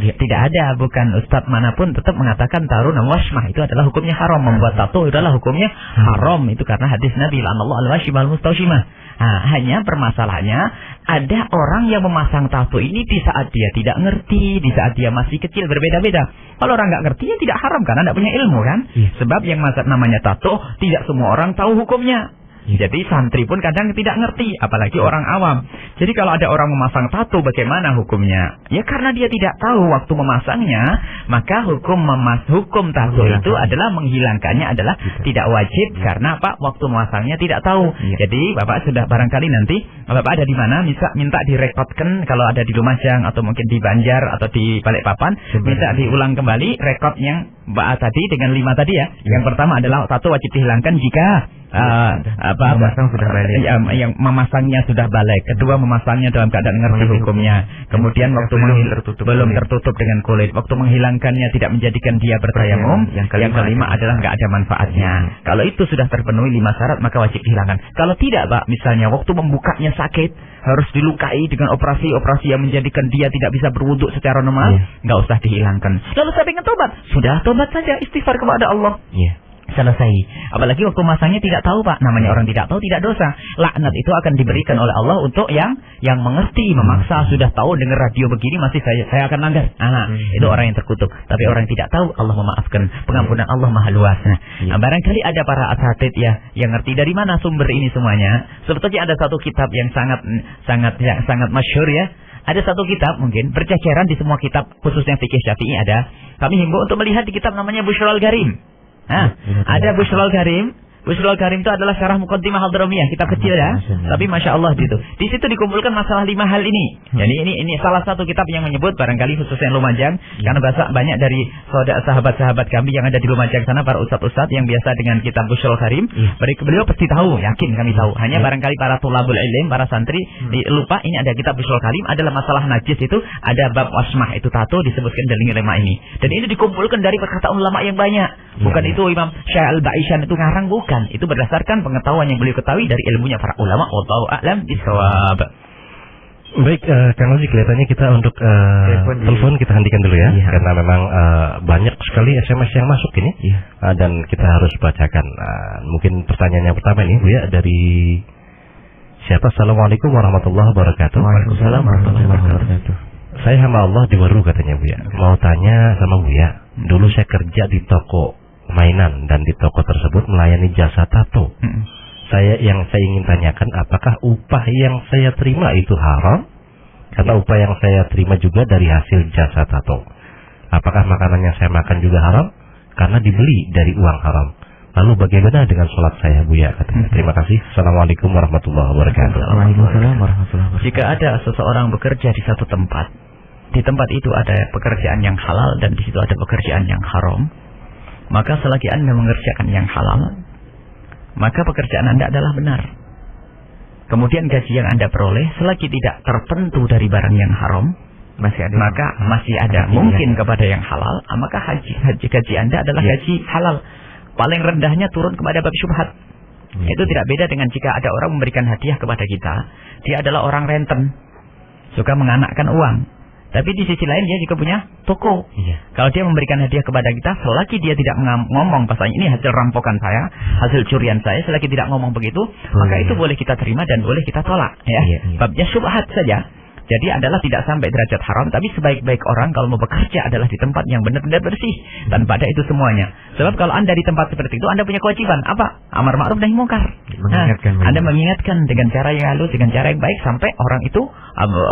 Tidak ada, bukan ustadz manapun tetap mengatakan taruna wasmah itu adalah hukumnya haram. Membuat tato itu adalah hukumnya haram. Itu karena hadis Nabi sallallahu alaihi wasallam. Hanya permasalahannya ada orang yang memasang tato ini di saat dia tidak ngerti, di saat dia masih kecil, berbeda-beda. Kalau orang nggak ngerti ya tidak haram karena tidak punya ilmu kan. Sebab yang namanya tato tidak semua orang tahu hukumnya. Jadi santri pun kadang tidak ngerti, apalagi orang awam. Jadi kalau ada orang memasang tato bagaimana hukumnya? Ya karena dia tidak tahu waktu memasangnya, maka hukum tato itu adalah menghilangkannya adalah tidak wajib karena apa? Waktu memasangnya tidak tahu. Jadi Bapak sudah barangkali nanti Bapak ada di mana minta direkodkan kalau ada di Lumajang atau mungkin di Banjar atau di Balikpapan, minta diulang kembali rekod yang tadi dengan 5 tadi ya. Yang pertama adalah tato wajib dihilangkan jika memasang sudah balik. Yang memasangnya sudah balik. Kedua, memasangnya dalam keadaan ngerti hukumnya. Kemudian waktu belum tertutup dengan kulit. Waktu menghilangkannya tidak menjadikan dia bertayamum. Yang kelima adalah nggak ada manfaatnya. Kalau itu sudah terpenuhi 5 syarat maka wajib dihilangkan. Kalau tidak, Pak, misalnya waktu membukanya sakit, harus dilukai dengan operasi yang menjadikan dia tidak bisa berwudu secara normal, nggak usah dihilangkan. Lalu saya ingin tobat, sudah tobat saja, istighfar kepada Allah. Selesai. Apalagi waktu masanya tidak tahu, Pak. Namanya orang tidak tahu tidak dosa. Laknat itu akan diberikan oleh Allah untuk yang mengerti, memaksa. Sudah tahu dengar radio begini masih saya akan langgar. Itu orang yang terkutuk. Tapi orang yang tidak tahu Allah memaafkan. Pengampunan Allah maha luas. Barangkali ada para asatid yang ngerti dari mana sumber ini semuanya. Sebetulnya ada satu kitab yang sangat masyhur ya. Ada satu kitab mungkin berceceran di semua kitab khususnya fikih Syafi'i ada. Kami himbau untuk melihat di kitab namanya Bushrul Garim. Ada Bushrul Garim Bushrul Karim itu adalah syarah Muqaddimah Hadramiyah, kitab kecil ya. Tapi Masya Allah gitu. Di situ dikumpulkan masalah 5 hal ini. Jadi ini salah satu kitab yang menyebut barangkali khususnya Lumajang, karena banyak dari sahabat-sahabat kami yang ada di Lumajang sana, para ustadz-ustadz yang biasa dengan kitab Bushrul Karim, beliau pasti tahu, yakin kami tahu. Hanya barangkali para tulabul ilm, para santri lupa ini ada kitab Bushrul Karim, adalah masalah najis itu, ada bab wasmah itu tato disebutkan dalam ulama ini. Dan ini dikumpulkan dari perkataan ulama yang banyak. Bukan itu Imam Syekh Al-Ba'isyan itu ngarang, bukan. Itu berdasarkan pengetahuan yang beliau ketahui dari ilmunya para ulama. Wallahu a'lam bishawab. Baik, Kang Ozi, kelihatannya kita untuk telepon kita hentikan dulu ya, karena memang banyak sekali SMS yang masuk ini, dan kita harus bacakan. Mungkin pertanyaan yang pertama ini, Bu ya, dari siapa? Assalamualaikum warahmatullahi wabarakatuh. Waalaikumsalam warahmatullahi wabarakatuh. Saya hamba Allah di Waru katanya, Bu ya. Mau tanya sama Bu ya. Dulu saya kerja di toko mainan dan di toko tersebut melayani jasa tato. Saya ingin tanyakan, apakah upah yang saya terima itu haram? Karena upah yang saya terima juga dari hasil jasa tato. Apakah makanan yang saya makan juga haram? Karena dibeli dari uang haram. Lalu bagaimana dengan sholat saya, Bu ya? Katanya. Terima kasih. Assalamualaikum warahmatullahi wabarakatuh. Waalaikumsalam warahmatullahi wabarakatuh. Jika ada seseorang bekerja di satu tempat, di tempat itu ada pekerjaan yang halal dan di situ ada pekerjaan yang haram, maka selagi Anda mengerjakan yang halal, maka pekerjaan Anda adalah benar. Kemudian gaji yang Anda peroleh selagi tidak tertentu dari barang yang haram, maka masih ada mungkin kepada yang halal, maka gaji Anda adalah gaji halal. Paling rendahnya turun kepada bab syubhat. Itu tidak beda dengan jika ada orang memberikan hadiah kepada kita, dia adalah orang renten, suka menganakkan uang. Tapi di sisi lain dia juga punya toko. Kalau dia memberikan hadiah kepada kita, selagi dia tidak ngomong pasal ini hasil rampokan saya, hasil curian saya, selagi tidak ngomong begitu, maka itu boleh kita terima dan boleh kita tolak. Ya, babnya syubhat saja. Jadi adalah tidak sampai derajat haram, tapi sebaik-baik orang kalau mau bekerja adalah di tempat yang benar-benar bersih tanpa ada itu semuanya. Sebab kalau Anda di tempat seperti itu, Anda punya kewajiban apa? Amar ma'ruf nahi munkar. Anda mengingatkan dengan cara yang halus, dengan cara yang baik sampai orang itu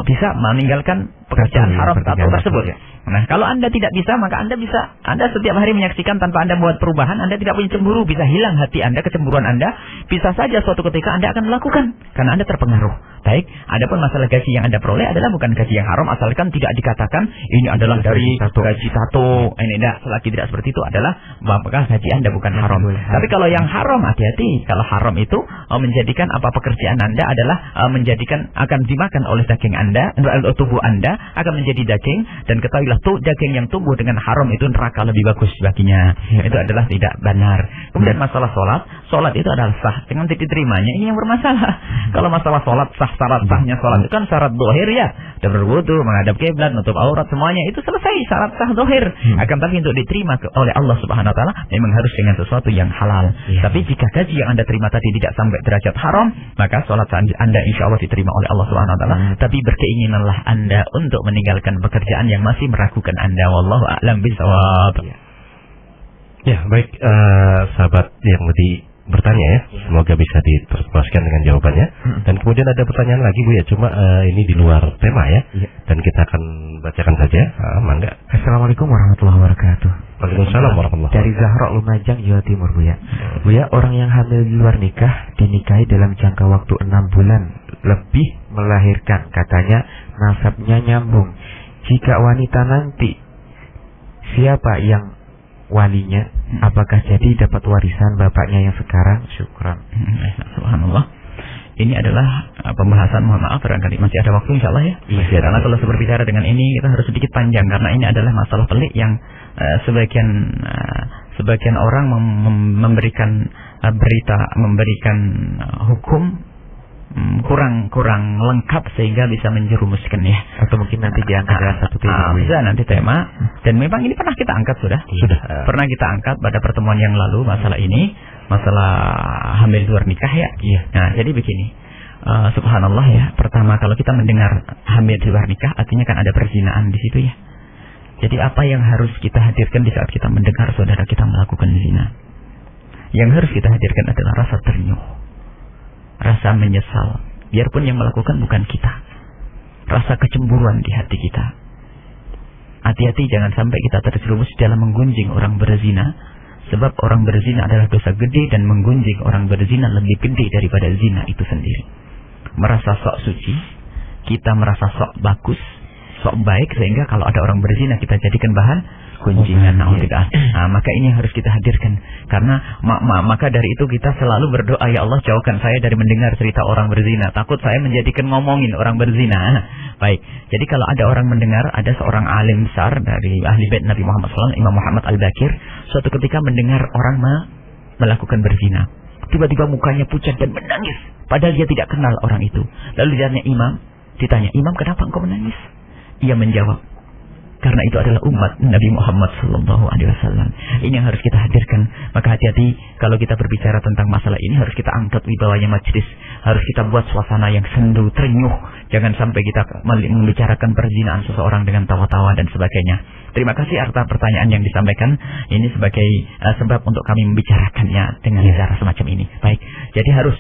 bisa meninggalkan pekerjaan haram tersebut. Nah, kalau Anda tidak bisa, maka Anda setiap hari menyaksikan tanpa Anda buat perubahan, Anda tidak punya cemburu, bisa hilang hati Anda, kecemburuan Anda, bisa saja suatu ketika Anda akan melakukan karena Anda terpengaruh. Baik, adapun masalah gaji yang Anda peroleh adalah bukan gaji yang haram, asalkan tidak dikatakan ini adalah dari gaji tato. Ini tidak, selagi tidak seperti itu adalah maka gaji Anda bukan haram. Tapi kalau yang haram, hati-hati. Kalau haram itu menjadikan apa pekerjaan Anda adalah menjadikan akan dimakan oleh daging Anda, tubuh Anda akan menjadi daging, dan ketahuilah daging yang tumbuh dengan haram itu neraka lebih bagus baginya. Itu adalah tidak benar. Kemudian masalah solat itu adalah sah dengan diterimanya, ini yang bermasalah. Kalau masalah solat sah, syarat sahnya solat itu kan syarat dohir ya, dan berwudu, menghadap kiblat, nutup aurat, semuanya itu selesai syarat sah dohir. Akan tapi untuk diterima oleh Allah Subhanahu Wa Taala memang harus dengan sesuatu yang halal. Tapi jika gaji yang Anda terima tadi tidak sampai derajat haram, maka solat Anda insya Allah diterima oleh Allah Subhanahu Wa Taala. Tapi berkeinginanlah Anda untuk meninggalkan pekerjaan yang masih meragukan Anda. Wallahu a'lam bishawab. Ya, baik, sahabat yang bertanya ya, semoga bisa diteruskan dengan jawabannya. Dan kemudian ada pertanyaan lagi, Bu ya, cuma ini di luar tema ya, dan kita akan bacakan saja. Mangga. Assalamualaikum warahmatullahi wabarakatuh. Waalaikumsalam warahmatullahi wabarakatuh. Dari Zahra Lumajang, Jawa Timur, Bu ya. Bu ya, orang yang hamil di luar nikah dinikahi dalam jangka waktu 6 bulan lebih melahirkan, katanya nasabnya nyambung. Jika wanita nanti siapa yang walinya, apakah jadi dapat warisan bapaknya yang sekarang? Syukran. Subhanallah. Ini adalah pembahasan, mohon maaf barangkali masih ada waktu insyaallah ya. Karena kalau berbicara dengan ini kita harus sedikit panjang, karena ini adalah masalah pelik yang sebagian orang memberikan berita, memberikan hukum kurang lengkap sehingga bisa menjerumuskan ya. Atau mungkin nanti diangkat dalam satu tema. Bisa nanti tema. Dan memang ini pernah kita angkat sudah. Pernah kita angkat pada pertemuan yang lalu masalah ini, masalah hamil luar nikah ya. Nah, jadi begini. Subhanallah ya. Pertama kalau kita mendengar hamil di luar nikah, artinya kan ada perzinaan di situ ya. Jadi apa yang harus kita hadirkan di saat kita mendengar saudara kita melakukan zina? Yang harus kita hadirkan adalah rasa ternyuh, rasa menyesal, biarpun yang melakukan bukan kita, rasa kecemburuan di hati kita. Hati-hati jangan sampai kita terjerumus dalam menggunjing orang berzina, Sebab orang berzina adalah dosa gede dan menggunjing orang berzina lebih gede daripada zina itu sendiri. Merasa sok suci, kita merasa sok bagus, sok baik, sehingga kalau ada orang berzina kita jadikan bahan gunjingan. Maka ini yang harus kita hadirkan. Karena maka dari itu kita selalu berdoa, ya Allah jauhkan saya dari mendengar cerita orang berzina. Takut saya menjadikan ngomongin orang berzina. Baik, jadi kalau ada orang mendengar, ada seorang alim besar dari ahli bait Nabi Muhammad SAW, Imam Muhammad Al-Bakir, suatu ketika mendengar orang melakukan berzina. Tiba-tiba mukanya pucat dan menangis, padahal dia tidak kenal orang itu. Lalu ditanya, Imam kenapa engkau menangis? Ia menjawab, karena itu adalah umat Nabi Muhammad SAW. Ini yang harus kita hadirkan. Maka hati-hati kalau kita berbicara tentang masalah ini, harus kita angkat wibawanya majlis. Harus kita buat suasana yang sendu, terenyuh. Jangan sampai kita membicarakan perzinaan seseorang dengan tawa-tawa dan sebagainya. Terima kasih atas pertanyaan yang disampaikan. Ini sebagai sebab untuk kami membicarakannya dengan cara semacam ini. Baik, jadi harus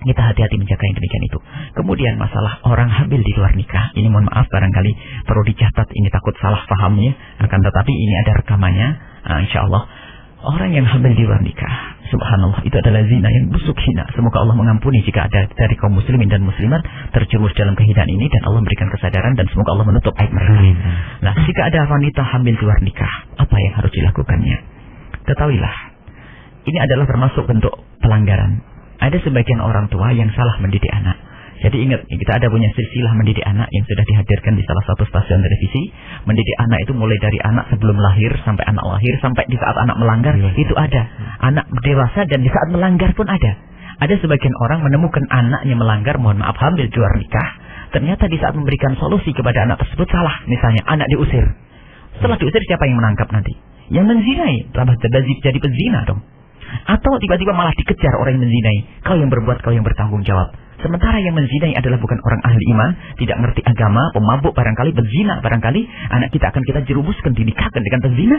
kita hati-hati menjaga yang demikian itu. Kemudian masalah orang hamil di luar nikah, ini mohon maaf barangkali perlu dicatat, ini takut salah pahamnya. Akan tetapi ini ada rekamannya, insya Allah. Orang yang hamil di luar nikah, subhanallah, itu adalah zina yang busuk hina. Semoga Allah mengampuni jika ada dari kaum muslimin dan muslimat terjerumus dalam kehinaan ini, dan Allah memberikan kesadaran, dan semoga Allah menutup aib mereka. Nah, jika ada wanita hamil di luar nikah, apa yang harus dilakukannya? Ketahuilah, ini adalah termasuk bentuk pelanggaran. Ada sebagian orang tua yang salah mendidik anak. Jadi ingat, kita ada punya silsilah mendidik anak yang sudah dihadirkan di salah satu stasiun televisi. Mendidik anak itu mulai dari anak sebelum lahir sampai anak lahir, sampai di saat anak melanggar, itu ada. Anak dewasa dan di saat melanggar pun ada. Ada sebagian orang menemukan anaknya melanggar, mohon maaf, hamil di luar nikah. Ternyata di saat memberikan solusi kepada anak tersebut salah. Misalnya anak diusir. Setelah diusir, siapa yang menangkap nanti? Yang menzinai, tambah jadi pezina dong. Atau tiba-tiba malah dikejar orang yang menzinai. Kau yang berbuat, kau yang bertanggung jawab. Sementara yang menzinai adalah bukan orang ahli iman, tidak ngerti agama, pemabuk barangkali, berzina barangkali. Anak kita akan kita jerumuskan, dinikahkan dengan pezina.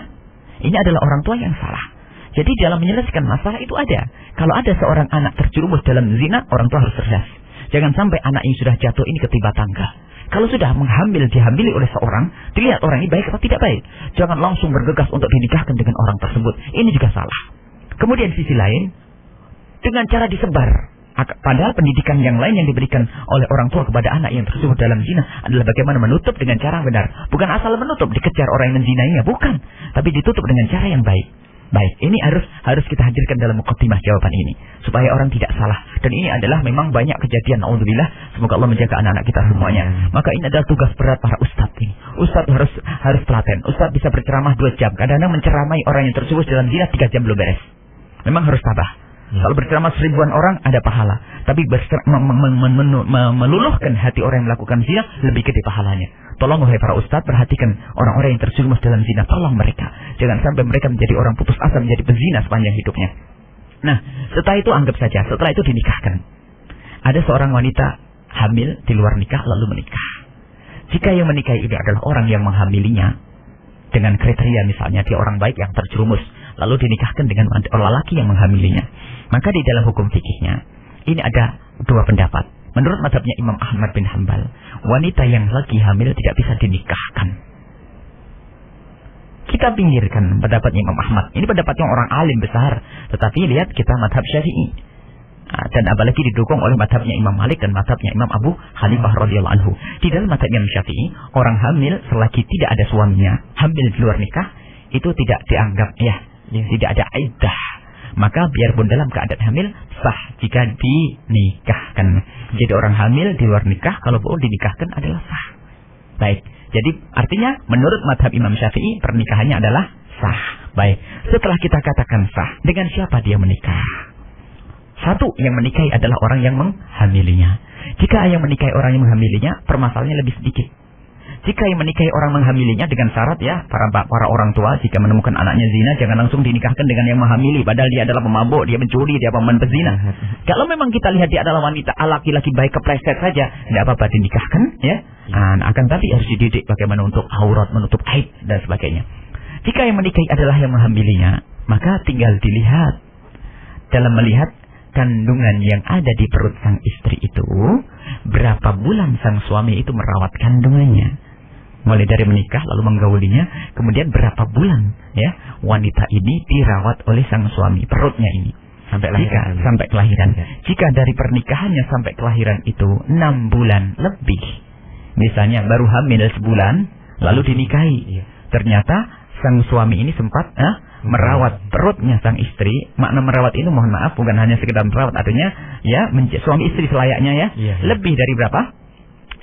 Ini adalah orang tua yang salah. Jadi dalam menyelesaikan masalah itu ada. Kalau ada seorang anak terjerumus dalam zina, orang tua harus cerdas. Jangan sampai anak yang sudah jatuh ini ketimpa tangga. Kalau sudah dihamili oleh seorang, dilihat orang ini baik atau tidak baik. Jangan langsung bergegas untuk dinikahkan dengan orang tersebut. Ini juga salah. Kemudian sisi lain, dengan cara disebar. Padahal pendidikan yang lain yang diberikan oleh orang tua kepada anak yang terjerumus dalam zina adalah bagaimana menutup dengan cara benar. Bukan asal menutup, dikejar orang yang menzinainya, bukan. Tapi ditutup dengan cara yang baik. Baik, ini harus kita hadirkan dalam muqaddimah jawaban ini, supaya orang tidak salah. Dan ini adalah memang banyak kejadian, naudzubillah. Semoga Allah menjaga anak-anak kita semuanya. Maka ini adalah tugas berat para ustadz ini. Ustadz harus telaten. Ustadz bisa berceramah 2 jam. Kadang-kadang menceramai orang yang terjerumus dalam zina 3 jam belum beres. Memang harus tabah. Kalau berceramah 1000-an orang ada pahala, tapi meluluhkan hati orang yang melakukan zina lebih gede pahalanya. Tolong wahai para ustadz, perhatikan orang-orang yang terjerumus dalam zina, tolong mereka. Jangan sampai mereka menjadi orang putus asa, menjadi pezina sepanjang hidupnya. Nah, setelah itu anggap saja, setelah itu dinikahkan. Ada seorang wanita hamil di luar nikah lalu menikah. Jika yang menikahi ini adalah orang yang menghamilinya dengan kriteria misalnya dia orang baik yang terjerumus, lalu dinikahkan dengan lelaki yang menghamilinya, maka di dalam hukum fikihnya ini ada 2 pendapat. Menurut mazhabnya Imam Ahmad bin Hanbal, wanita yang lagi hamil tidak bisa dinikahkan. Kita pinggirkan pendapatnya Imam Ahmad. Ini pendapatnya orang alim besar, tetapi lihat kita mazhab Syafi'i. Dan apalagi didukung oleh mazhabnya Imam Malik dan mazhabnya Imam Abu Hanifah radhiyallahu anhu. Di dalam mazhab Imam Syafi'i, orang hamil selagi tidak ada suaminya, hamil di luar nikah, itu tidak dianggap tidak ada iddah. Maka biarpun dalam keadaan hamil sah jika dinikahkan. Jadi orang hamil di luar nikah kalau perlu dinikahkan adalah sah. Baik. Jadi artinya menurut mazhab Imam Syafi'i pernikahannya adalah sah. Baik. Setelah kita katakan sah, dengan siapa dia menikah? Satu, yang menikahi adalah orang yang menghamilinya. Jika yang menikahi orang yang menghamilinya, permasalahannya lebih sedikit. Jika yang menikahi orang menghamilinya dengan syarat para orang tua jika menemukan anaknya zina jangan langsung dinikahkan dengan yang menghamili, padahal dia adalah pemabuk, dia mencuri, dia pezina. Kalau memang kita lihat dia adalah wanita laki-laki baik kepleset saja, tidak apa-apa dinikahkan ya. Akan tapi harus dididik bagaimana untuk aurat, menutup aib dan sebagainya. Jika yang menikahi adalah yang menghamilinya, maka tinggal dilihat dalam melihat kandungan yang ada di perut sang istri itu, berapa bulan sang suami itu merawat kandungannya. mulai dari menikah lalu menggaulinya, kemudian berapa bulan ya wanita ini dirawat oleh sang suami, perutnya ini sampai kelahiran. Jika dari pernikahannya sampai kelahiran itu 6 bulan lebih, misalnya baru hamil sebulan lalu dinikahi, ternyata sang suami ini sempat merawat perutnya sang istri. Makna merawat itu mohon maaf bukan hanya sekedar merawat, artinya ya suami istri selayaknya ya. Lebih dari berapa?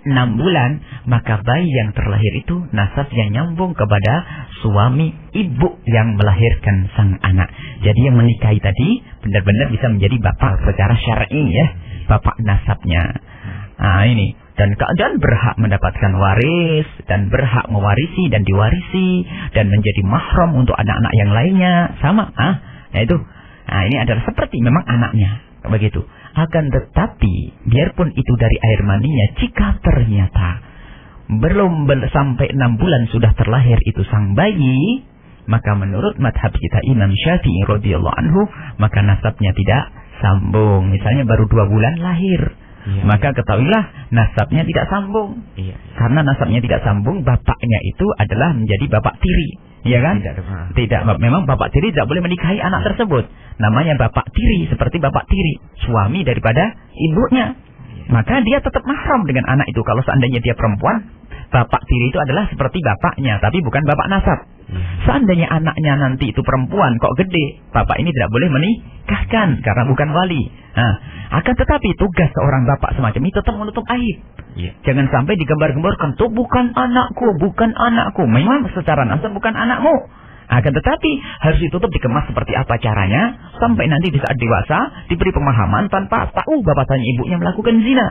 6 bulan, maka bayi yang terlahir itu nasabnya nyambung kepada suami ibu yang melahirkan sang anak. Jadi yang menikahi tadi benar-benar bisa menjadi bapak secara syar'i ya, bapak nasabnya. Nah ini, dan berhak mendapatkan waris, dan berhak mewarisi dan diwarisi, dan menjadi mahram untuk anak-anak yang lainnya, sama. Nah itu, ini adalah seperti memang anaknya, begitu. Akan tetapi, biarpun itu dari air maninya, jika ternyata belum sampai 6 bulan sudah terlahir itu sang bayi, maka menurut madhab kita Imam Syafi'i radhiyallahu anhu, maka nasabnya tidak sambung. Misalnya baru 2 bulan lahir, maka ketahuilah nasabnya tidak sambung. Karena nasabnya tidak sambung, bapaknya itu adalah menjadi bapak tiri. Iya kan? Tidak. Memang bapak tiri tidak boleh menikahi anak tersebut. Namanya bapak tiri, seperti bapak tiri, suami daripada ibunya. Maka dia tetap mahram dengan anak itu. Kalau seandainya dia perempuan, bapak tiri itu adalah seperti bapaknya, tapi bukan bapak nasab. Seandainya anaknya nanti itu perempuan, kok gede, bapak ini tidak boleh menikahkan karena bukan wali. Nah, akan tetapi tugas seorang bapak semacam ini tetap menutup aib. Jangan sampai digembar-gemborkan, tuh bukan anakku, bukan anakku. Memang secara nasab bukan anakmu. Akan tetapi harus ditutup, dikemas seperti apa caranya, sampai nanti di saat dewasa diberi pemahaman tanpa tahu bapaknya ibunya melakukan zina.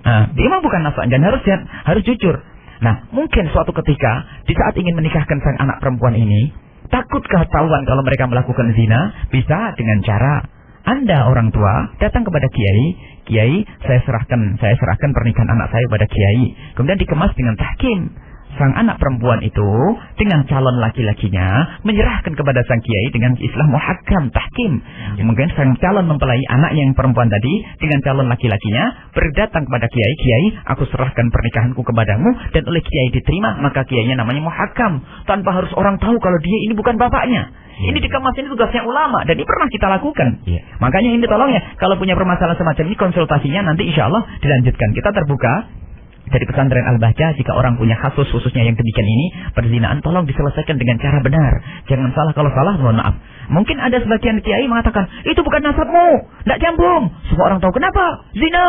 Nah, dia memang bukan nasab dan harus jujur. Nah, mungkin suatu ketika di saat ingin menikahkan sang anak perempuan ini, takut ketahuan kalau mereka melakukan zina, bisa dengan cara Anda orang tua datang kepada kiai, saya serahkan pernikahan anak saya kepada kiai. Kemudian dikemas dengan tahkim. Sang anak perempuan itu dengan calon laki-lakinya menyerahkan kepada sang kiai dengan istilah muhakkam, tahkim. Mungkin sang calon mempelai anak yang perempuan tadi dengan calon laki-lakinya berdatang kepada kiai, aku serahkan pernikahanku kepadamu, dan oleh kiai diterima, maka kiainya namanya muhakkam, tanpa harus orang tahu kalau dia ini bukan bapaknya. Ini dikemas, ini tugasnya ulama, dan ini pernah kita lakukan. Makanya ini tolong ya, kalau punya permasalahan semacam ini, konsultasinya nanti insya Allah dilanjutkan. Kita terbuka dari pesantren Al-Bahjah. Jika orang punya kasus khususnya yang demikian ini, perzinaan, tolong diselesaikan dengan cara benar. Jangan salah, kalau salah mohon maaf. Mungkin ada sebagian kiai mengatakan, itu bukan nasabmu, tidak nyambung. Semua orang tahu kenapa? Zina.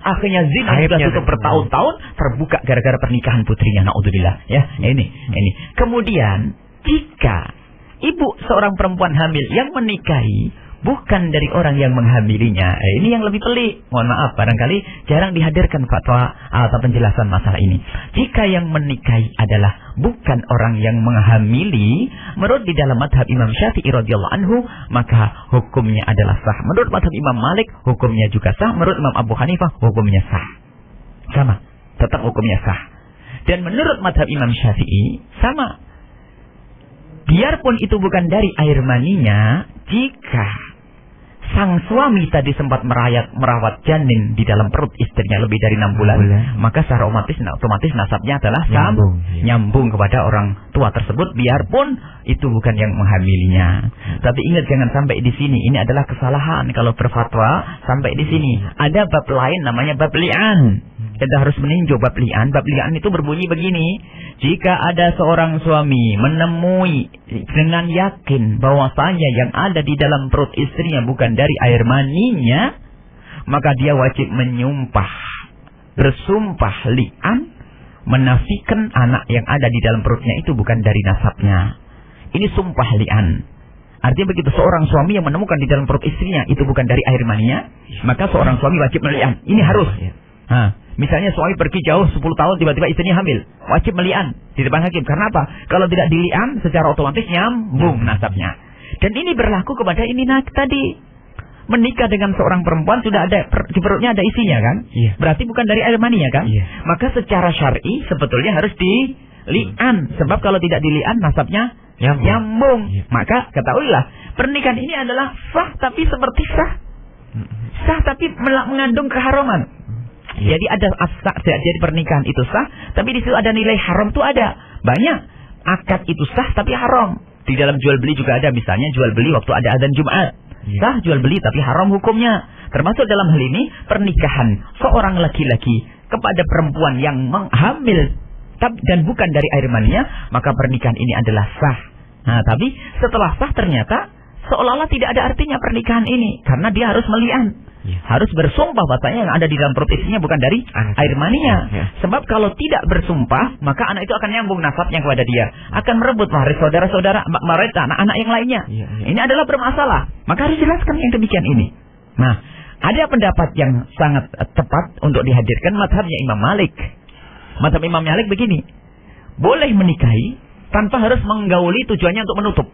Akhirnya zina sudah tutup bertahun-tahun, terbuka gara-gara pernikahan putrinya. Naudzubillah. Ya, ini. Kemudian, jika ibu seorang perempuan hamil yang menikahi bukan dari orang yang menghamilinya, ini yang lebih pelik. Mohon maaf, barangkali jarang dihadirkan fatwa atau penjelasan masalah ini. Jika yang menikahi adalah bukan orang yang menghamili, menurut di dalam madhab Imam Syafi'i radhiyallahu anhu, maka hukumnya adalah sah. Menurut madhab Imam Malik, hukumnya juga sah. Menurut Imam Abu Hanifah, hukumnya sah. Sama, tetap hukumnya sah. Dan menurut madhab Imam Syafi'i, sama. Biarpun itu bukan dari air maninya, jika sang suami tadi sempat merawat janin di dalam perut istrinya lebih dari 6 bulan, maka secara otomatis nasabnya adalah nyambung kepada orang tua tersebut, biarpun itu bukan yang menghamilinya. Tapi ingat, jangan sampai di sini. Ini adalah kesalahan kalau berfatwa sampai di sini. Ada bab lain namanya bab li'an. Kita harus meninjau bab li'an. Bab li'an itu berbunyi begini: jika ada seorang suami menemui dengan yakin bahwasanya yang ada di dalam perut istrinya bukan dari air maninya, maka dia wajib menyumpah, bersumpah li'an, menafikan anak yang ada di dalam perutnya itu bukan dari nasabnya. Ini sumpah li'an. Artinya begitu, seorang suami yang menemukan di dalam perut istrinya itu bukan dari air maninya, maka seorang suami wajib meli'an. Ini harus. Misalnya suami pergi jauh 10 tahun, tiba-tiba istrinya hamil, wajib meli'an di depan hakim. Karena apa? Kalau tidak dili'an, secara otomatis nyambung nasabnya. Dan ini berlaku kepada ini tadi. Menikah dengan seorang perempuan sudah ada di perutnya ada isinya kan? Berarti bukan dari air mani ya kan? Maka secara syar'i sebetulnya harus dili'an. Sebab kalau tidak dili'an nasabnya nyambung. Maka ketahuilah, pernikahan ini adalah sah tapi seperti sah. Sah tapi mengandung keharaman. Iya. Jadi ada jadi pernikahan itu sah, tapi di situ ada nilai haram tuh ada. Banyak. Akad itu sah tapi haram. Di dalam jual beli juga ada, misalnya jual beli waktu ada adzan Jumat. Iya. Sah jual beli tapi haram hukumnya. Termasuk dalam hal ini pernikahan seorang laki-laki kepada perempuan yang hamil dan bukan dari air maninya, maka pernikahan ini adalah sah. Nah, tapi setelah sah ternyata seolah-olah tidak ada artinya pernikahan ini karena dia harus melian. Ya. Harus bersumpah bahwasanya yang ada di dalam perut istrinya bukan dari air maninya. Ya. Sebab kalau tidak bersumpah, maka anak itu akan nyambung nasabnya kepada dia, akan merebut waris saudara-saudara mereka, anak-anak yang lainnya. Ya. Ini adalah bermasalah. Maka harus jelaskan yang demikian ini. Nah, ada pendapat yang sangat tepat untuk dihadirkan mazhabnya Imam Malik. Mazhab Imam Malik begini, boleh menikahi tanpa harus menggauli tujuannya untuk menutup.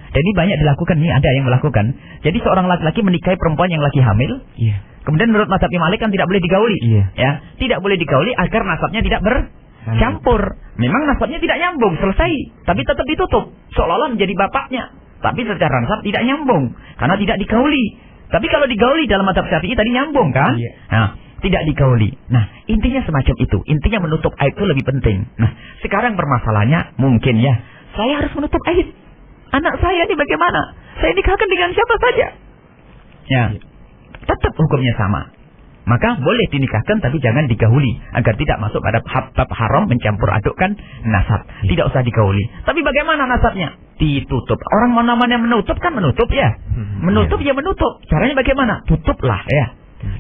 Dan ini banyak dilakukan, nih ada yang melakukan. Jadi seorang laki-laki menikahi perempuan yang lagi hamil. Iya. Kemudian menurut mazhab Imam Malik kan tidak boleh digauli. Iya. Ya, tidak boleh digauli agar nasabnya tidak bercampur. Memang nasabnya tidak nyambung, selesai. Tapi tetap ditutup. Seolah-olah menjadi bapaknya. Tapi secara nasab tidak nyambung. Karena tidak digauli. Tapi kalau digauli dalam mazhab Syafi'i tadi nyambung kan? Iya. Nah, tidak digauli. Nah, intinya semacam itu. Intinya menutup aib itu lebih penting. Nah, sekarang permasalahannya mungkin ya, saya harus menutup aib. Anak saya ini bagaimana? Saya nikahkan dengan siapa saja? Ya, tetap hukumnya sama. Maka boleh dinikahkan tapi jangan digauli agar tidak masuk pada bab haram mencampur adukkan nasab. Tidak usah digauli. Tapi bagaimana nasabnya? Ditutup. Orang namanya menutup kan menutup ya. Menutup ya menutup. Caranya bagaimana? Tutuplah ya.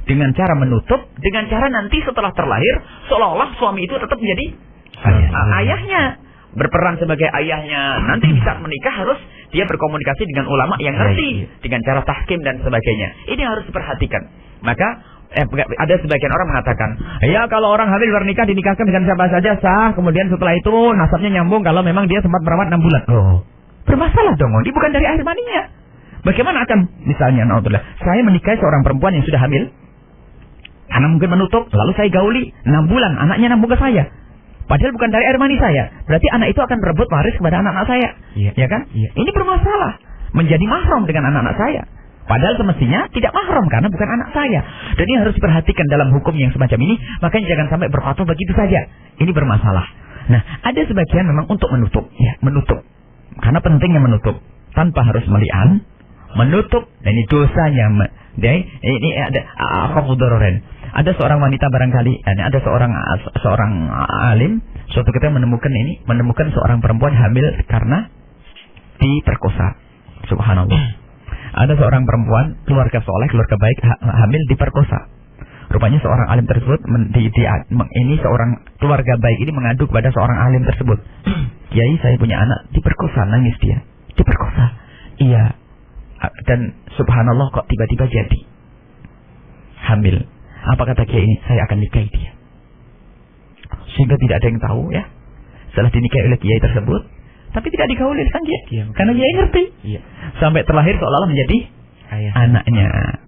Dengan cara menutup, dengan cara nanti setelah terlahir seolah-olah suami itu tetap menjadi ayahnya. Berperan sebagai ayahnya. Nanti bisa menikah harus dia berkomunikasi dengan ulama yang ngerti dengan cara tahkim dan sebagainya. Ini harus diperhatikan. Maka ada sebagian orang mengatakan, ya kalau orang hamil bernikah dinikahkan dengan siapa saja sah. Kemudian setelah itu nasabnya nyambung kalau memang dia sempat merawat 6 bulan. Oh, bermasalah dong. Dia bukan dari air maninya. Bagaimana akan misalnya, saya menikahi seorang perempuan yang sudah hamil karena mungkin menutup, lalu saya gauli 6 bulan, anaknya nyambung ke saya. Padahal bukan dari air mani saya. Berarti anak itu akan berebut waris kepada anak-anak saya. Ya kan? Ini bermasalah. Menjadi mahram dengan anak-anak saya. Padahal semestinya tidak mahram karena bukan anak saya. Dan ini harus diperhatikan dalam hukum yang semacam ini. Makanya jangan sampai berfatwa begitu saja. Ini bermasalah. Nah, ada sebagian memang untuk menutup. Ya, menutup. Karena pentingnya menutup. Tanpa harus melian. Menutup. Dan ini dosanya. Ini ada khafudororen. Ada seorang wanita barangkali, ada seorang alim, suatu ketika menemukan seorang perempuan hamil karena diperkosa. Subhanallah. Ada seorang perempuan, keluarga soleh, keluarga baik, hamil diperkosa. Rupanya seorang alim tersebut, ini seorang keluarga baik ini mengadu kepada seorang alim tersebut. Kiai, saya punya anak diperkosa, nangis dia. Diperkosa. Iya. Dan subhanallah kok tiba-tiba jadi hamil. Apa kata kiai ini? Saya akan nikahi dia. Sehingga tidak ada yang tahu ya. Setelah dinikahi oleh kiai tersebut, tapi tidak digauli sang kiai. Karena kiai ngerti. Iya. Sampai terlahir seolah-olah menjadi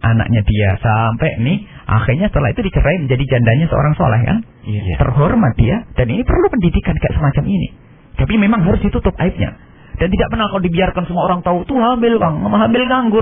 anaknya dia. Sampai nih akhirnya setelah itu dicerai menjadi jandanya seorang soleh kan. Iya. Terhormat dia. Dan ini perlu pendidikan kayak semacam ini. Tapi memang harus ditutup aibnya. Dan tidak pernah kalau dibiarkan semua orang tahu tuh hamil bang, hamil nganggur.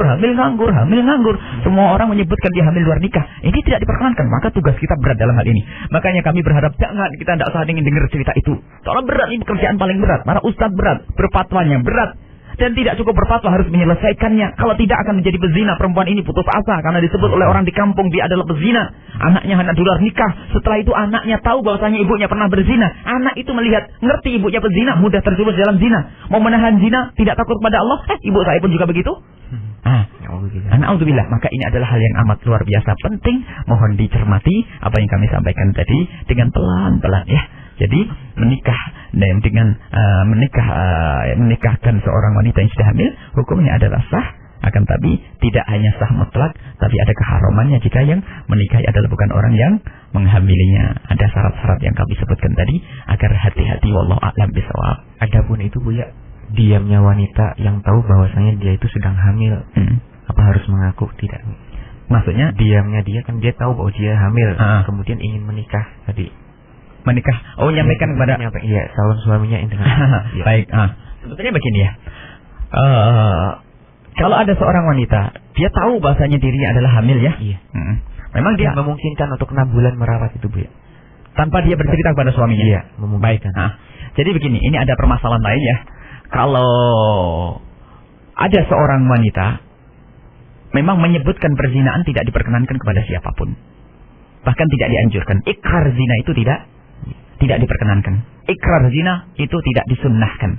Semua orang menyebutkan dia hamil luar nikah. Ini tidak diperkenankan. Maka tugas kita berat dalam hal ini. Makanya kami berharap jangan kita tidak usah ingin dengar cerita itu. Soalnya berat, ini pekerjaan paling berat. Para ustadz berat, berfatwanya berat. Dan tidak cukup berfatwa, harus menyelesaikannya. Kalau tidak akan menjadi pezina. Perempuan ini putus asa karena disebut oleh orang di kampung dia adalah pezina. Anaknya anak luar nikah. Setelah itu anaknya tahu bahwasanya ibunya pernah berzina. Anak itu melihat, ngerti ibunya pezina, mudah terjerumus dalam zina. Mau menahan zina, tidak takut pada Allah. Ibu saya pun juga begitu. Na'udzubillah. Maka ini adalah hal yang amat luar biasa penting. Mohon dicermati apa yang kami sampaikan tadi dengan pelan-pelan ya. Jadi dengan menikahkan seorang wanita yang sudah hamil, hukumnya adalah sah. Akan tapi tidak hanya sah mutlak, tapi ada keharamannya jika yang menikahi adalah bukan orang yang menghamilinya. Ada syarat-syarat yang kami sebutkan tadi agar hati-hati. Wallahu a'lam bishawab. Adapun itu Bu ya, diamnya wanita yang tahu bahwasanya dia itu sedang hamil, apa harus mengaku? Tidak. Maksudnya diamnya dia kan dia tahu bahwa dia hamil, kemudian ingin menikah tadi. Menikah. Oh, nyampaikan kepada calon suaminya internal. Baik. Sebetulnya begini ya. Kalau ada seorang wanita, dia tahu bahasanya dirinya adalah hamil ya. Memang dia memungkinkan untuk 6 bulan merawat itu, Bu ya. Tanpa dia bercerita kepada suaminya. Iya, Baik. Nah, jadi begini, ini ada permasalahan lain ya. Kalau ada seorang wanita memang menyebutkan perzinaan tidak diperkenankan kepada siapapun. Bahkan tidak dianjurkan. Ikrar zina itu tidak diperkenankan. Ikrar zina itu tidak disunnahkan.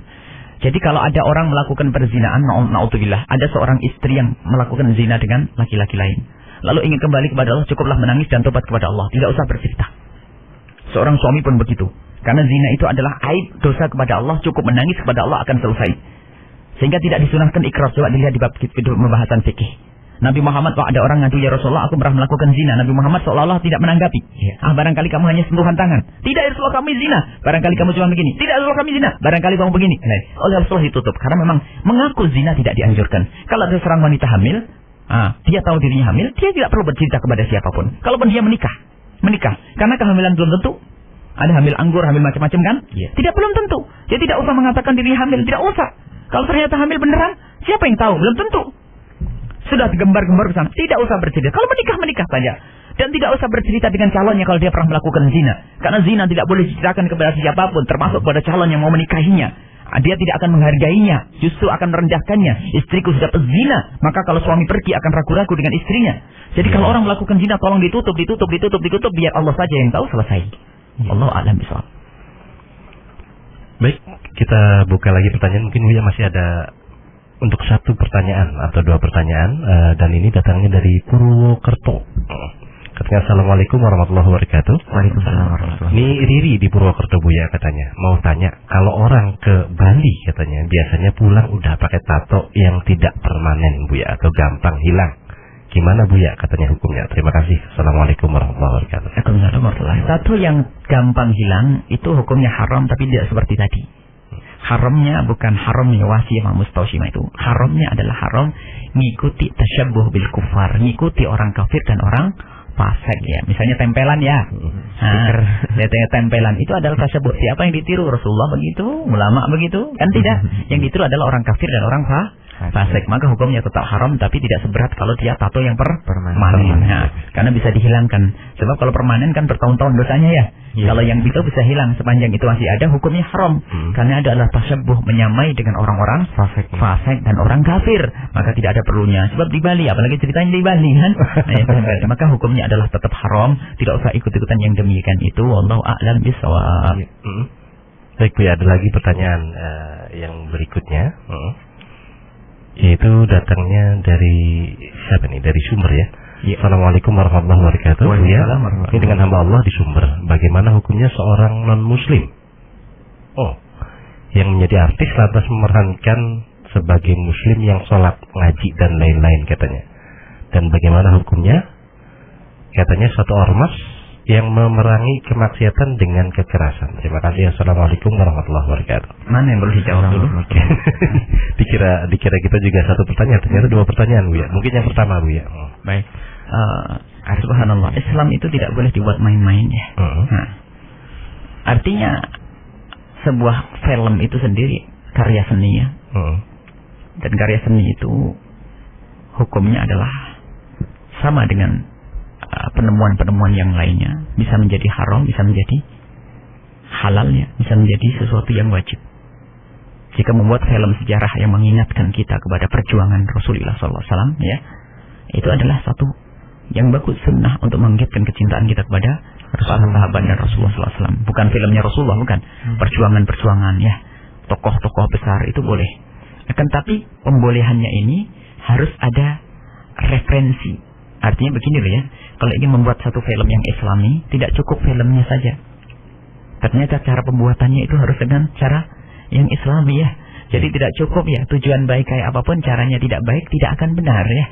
Jadi kalau ada orang melakukan perzinaan, na'udzubillah, ada seorang istri yang melakukan zina dengan laki-laki lain, lalu ingin kembali kepada Allah, cukuplah menangis dan tobat kepada Allah, tidak usah bercerita. Seorang suami pun begitu. Karena zina itu adalah aib dosa kepada Allah, cukup menangis kepada Allah akan selesai. Sehingga tidak disunahkan ikrar. Coba dilihat di bab pembahasan fikih. Nabi Muhammad, ada orang ngadu, ya Rasulullah, aku pernah melakukan zina. Nabi Muhammad seolah-olah tidak menanggapi. Barangkali kamu hanya sentuhan tangan. Tidak, ya Rasulullah, kami zina. Barangkali kamu cuma begini. Tidak, Rasulullah, kami zina. Barangkali kamu begini. Oleh Rasulullah ditutup. Karena memang mengaku zina tidak dianjurkan. Kalau ada seorang wanita hamil, dia tahu dirinya hamil, dia tidak perlu bercerita kepada siapapun. Kalaupun dia menikah. Karena kehamilan belum tentu. Ada hamil anggur, hamil macam-macam kan? Tidak, belum tentu. Dia tidak usah mengatakan dirinya hamil. Tidak usah. Kalau ternyata hamil beneran, siapa yang tahu? Belum tentu. Sudah gembar-gembar ke sana. Tidak usah bercerita. Kalau menikah saja. Dan tidak usah bercerita dengan calonnya kalau dia pernah melakukan zina. Karena zina tidak boleh diceritakan kepada siapapun. Termasuk kepada calon yang mau menikahinya. Dia tidak akan menghargainya. Justru akan merendahkannya. Istriku sudah pezina. Maka kalau suami pergi akan ragu-ragu dengan istrinya. Jadi kalau orang melakukan zina, tolong ditutup. Biar Allah saja yang tahu, selesai. Allah a'lam bishawab. Baik, kita buka lagi pertanyaan. Mungkin Buya masih ada untuk 1 pertanyaan atau 2 pertanyaan, dan ini datangnya dari Purwokerto. Katanya Assalamualaikum warahmatullahi wabarakatuh. Waalaikumsalam warahmatullahi wabarakatuh. Ini Riri di Purwokerto, Buya, katanya mau tanya, kalau orang ke Bali katanya biasanya pulang udah pakai tato yang tidak permanen, Buya, atau gampang hilang. Gimana, Buya, katanya hukumnya? Terima kasih. Assalamualaikum warahmatullahi wabarakatuh. Waalaikumsalam warahmatullahi wabarakatuh. Tato yang gampang hilang itu hukumnya haram, tapi tidak seperti tadi. Haramnya bukan haramnya wasiyah mustausyimah itu. Haramnya adalah haram ngikuti tasyabbuh bil kufar, ngikuti orang kafir dan orang fasik ya. Misalnya tempelan ya. Tempelan itu adalah tasyabbuh. Siapa yang ditiru? Rasulullah begitu, ulama begitu? Kan tidak. Yang ditiru adalah orang kafir dan orang fasik. Maka hukumnya tetap haram, tapi tidak seberat kalau dia tato yang permanen. Nah, karena bisa dihilangkan. Sebab kalau permanen kan bertahun-tahun dosanya ya. Kalau yang itu bisa hilang sepanjang itu masih ada, hukumnya haram. Karena adalah tasyabbuh, menyamai dengan orang-orang fasik dan orang kafir. Maka tidak ada perlunya. Sebab di Bali, apalagi ceritanya di Bali kan. Maka hukumnya adalah tetap haram. Tidak usah ikut-ikutan yang demikian itu. Wallahu a'lam bishawab. Baik, Bu, ada lagi pertanyaan yang berikutnya. Yaitu datangnya dari siapa nih? Dari Sumber ya. Assalamualaikum warahmatullahi wabarakatuh. Ini dengan hamba Allah di Sumber. Bagaimana hukumnya seorang non-muslim yang menjadi artis lantas memerankan sebagai muslim yang sholat, ngaji dan lain-lain katanya. Dan bagaimana hukumnya? Katanya suatu ormas yang memerangi kemaksiatan dengan kekerasan. Terima kasih. Assalamualaikum warahmatullahi wabarakatuh. Mana yang perlu dijawab dulu? Dikira kita juga 1 pertanyaan, ternyata 2 pertanyaan, Bu ya. Mungkin yang pertama, Bu ya. Baik. Subhanallah, Islam itu tidak boleh dibuat main-main ya. Nah, artinya sebuah film itu sendiri karya seni ya. Dan karya seni itu hukumnya adalah sama dengan penemuan-penemuan yang lainnya. Bisa menjadi haram, bisa menjadi halal ya, bisa menjadi sesuatu yang wajib. Jika membuat film sejarah yang mengingatkan kita kepada perjuangan Rasulullah SAW ya, itu adalah satu yang bagus, sunnah untuk menggigitkan kecintaan kita kepada sahabat dan Rasulullah SAW. Bukan filmnya Rasulullah, bukan. Perjuangan-perjuangan ya, tokoh-tokoh besar itu boleh. Akan tapi pembolehannya ini harus ada referensi. Artinya begini loh ya, kalau ingin membuat satu film yang islami, tidak cukup filmnya saja. Ternyata cara pembuatannya itu harus dengan cara yang islami ya. Jadi tidak cukup ya, tujuan baik kayak apapun, caranya tidak baik, tidak akan benar ya.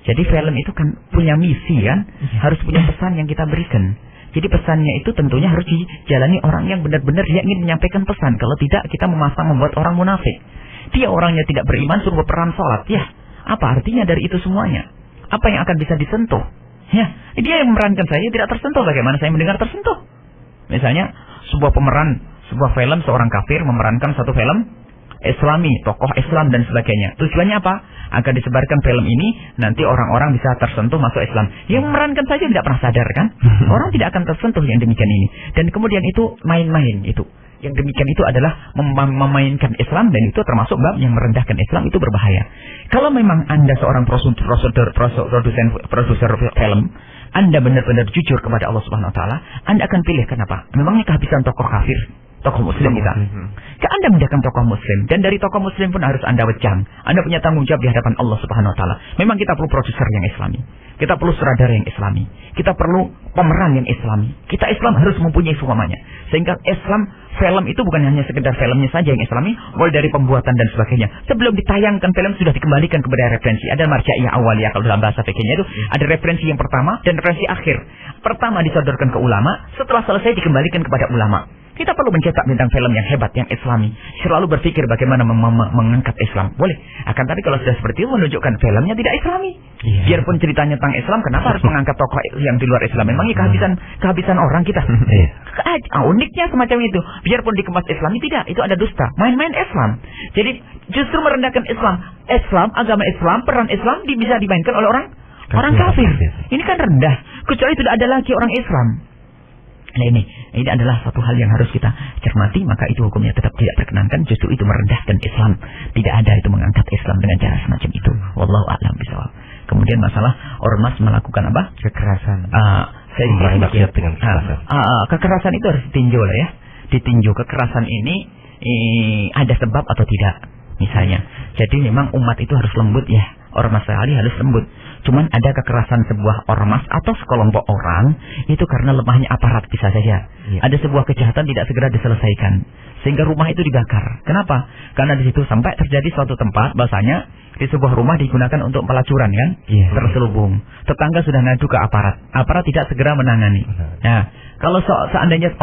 Jadi film itu kan punya misi kan, harus punya pesan yang kita berikan. Jadi pesannya itu tentunya harus dijalani orang yang benar-benar dia ingin menyampaikan pesan. Kalau tidak, kita membuat orang munafik. Dia orangnya tidak beriman, suruh berperan sholat. Ya, apa artinya dari itu semuanya? Apa yang akan bisa disentuh? Ya, dia yang memerankan saya tidak tersentuh. Bagaimana saya mendengar tersentuh? Misalnya, sebuah film seorang kafir memerankan satu film Islami, tokoh Islam dan sebagainya. Tujuannya apa? Agar disebarkan film ini, nanti orang-orang bisa tersentuh masuk Islam. Yang memerankan saja tidak pernah sadar kan? Orang tidak akan tersentuh yang demikian ini. Dan kemudian itu main-main itu. Yang demikian itu adalah memainkan Islam, dan itu termasuk bab yang merendahkan Islam, itu berbahaya. Kalau memang Anda seorang produser film, Anda benar-benar jujur kepada Allah Subhanahu wa taala, Anda akan pilih kenapa? Memangnya kehabisan tokoh kafir, tokoh muslim kita. Anda mendapatkan tokoh muslim, dan dari tokoh muslim pun harus Anda wejang. Anda punya tanggung jawab di hadapan Allah Subhanahu wa taala. Memang kita perlu produser yang Islami. Kita perlu sutradara yang Islami. Kita perlu pemeran yang Islami. Kita Islam harus mempunyai semuanya. Sehingga Islam, film itu bukan hanya sekedar filmnya saja yang Islami, mulai dari pembuatan dan sebagainya. Sebelum ditayangkan film sudah dikembalikan kepada referensi. Ada marja'iyah awaliyah kalau dalam bahasa fikihnya itu. Ada referensi yang pertama dan referensi akhir. Pertama disodorkan ke ulama, setelah selesai dikembalikan kepada ulama. Kita perlu mencetak bintang film yang hebat, yang Islami. Selalu berpikir bagaimana mengangkat Islam. Boleh. Akan tapi kalau sudah seperti itu menunjukkan filmnya tidak Islami. Biarpun ceritanya tentang Islam, kenapa harus mengangkat tokoh yang di luar Islam? Memangnya kehabisan orang kita. Uniknya semacam itu. Biarpun dikemas Islami, tidak. Itu ada dusta. Main-main Islam. Jadi justru merendahkan Islam. Agama Islam, peran Islam bisa dimainkan oleh orang kafir. Ini kan rendah. Kecuali tidak ada lagi orang Islam. Nah ini adalah satu hal yang harus kita cermati, maka itu hukumnya tetap tidak terkenankan, justru itu merendahkan Islam. Tidak ada itu mengangkat Islam dengan cara semacam itu. Wallahu a'lam bishawab. Kemudian masalah ormas melakukan apa? Kekerasan. Dengan kekerasan. Kekerasan itu harus ditinjau lah ya. Ditinjau kekerasan ini ada sebab atau tidak. Misalnya, jadi memang umat itu harus lembut ya. Ormas sekali harus lembut. Cuman ada kekerasan sebuah ormas atau sekelompok orang itu karena lemahnya aparat bisa saja. Ada sebuah kejahatan tidak segera diselesaikan sehingga rumah itu dibakar. Kenapa? Karena di situ sampai terjadi suatu tempat bahasanya di sebuah rumah digunakan untuk pelacuran kan? Terselubung. Tetangga sudah ngadu ke aparat. Aparat tidak segera menangani. Nah, kalau seandainya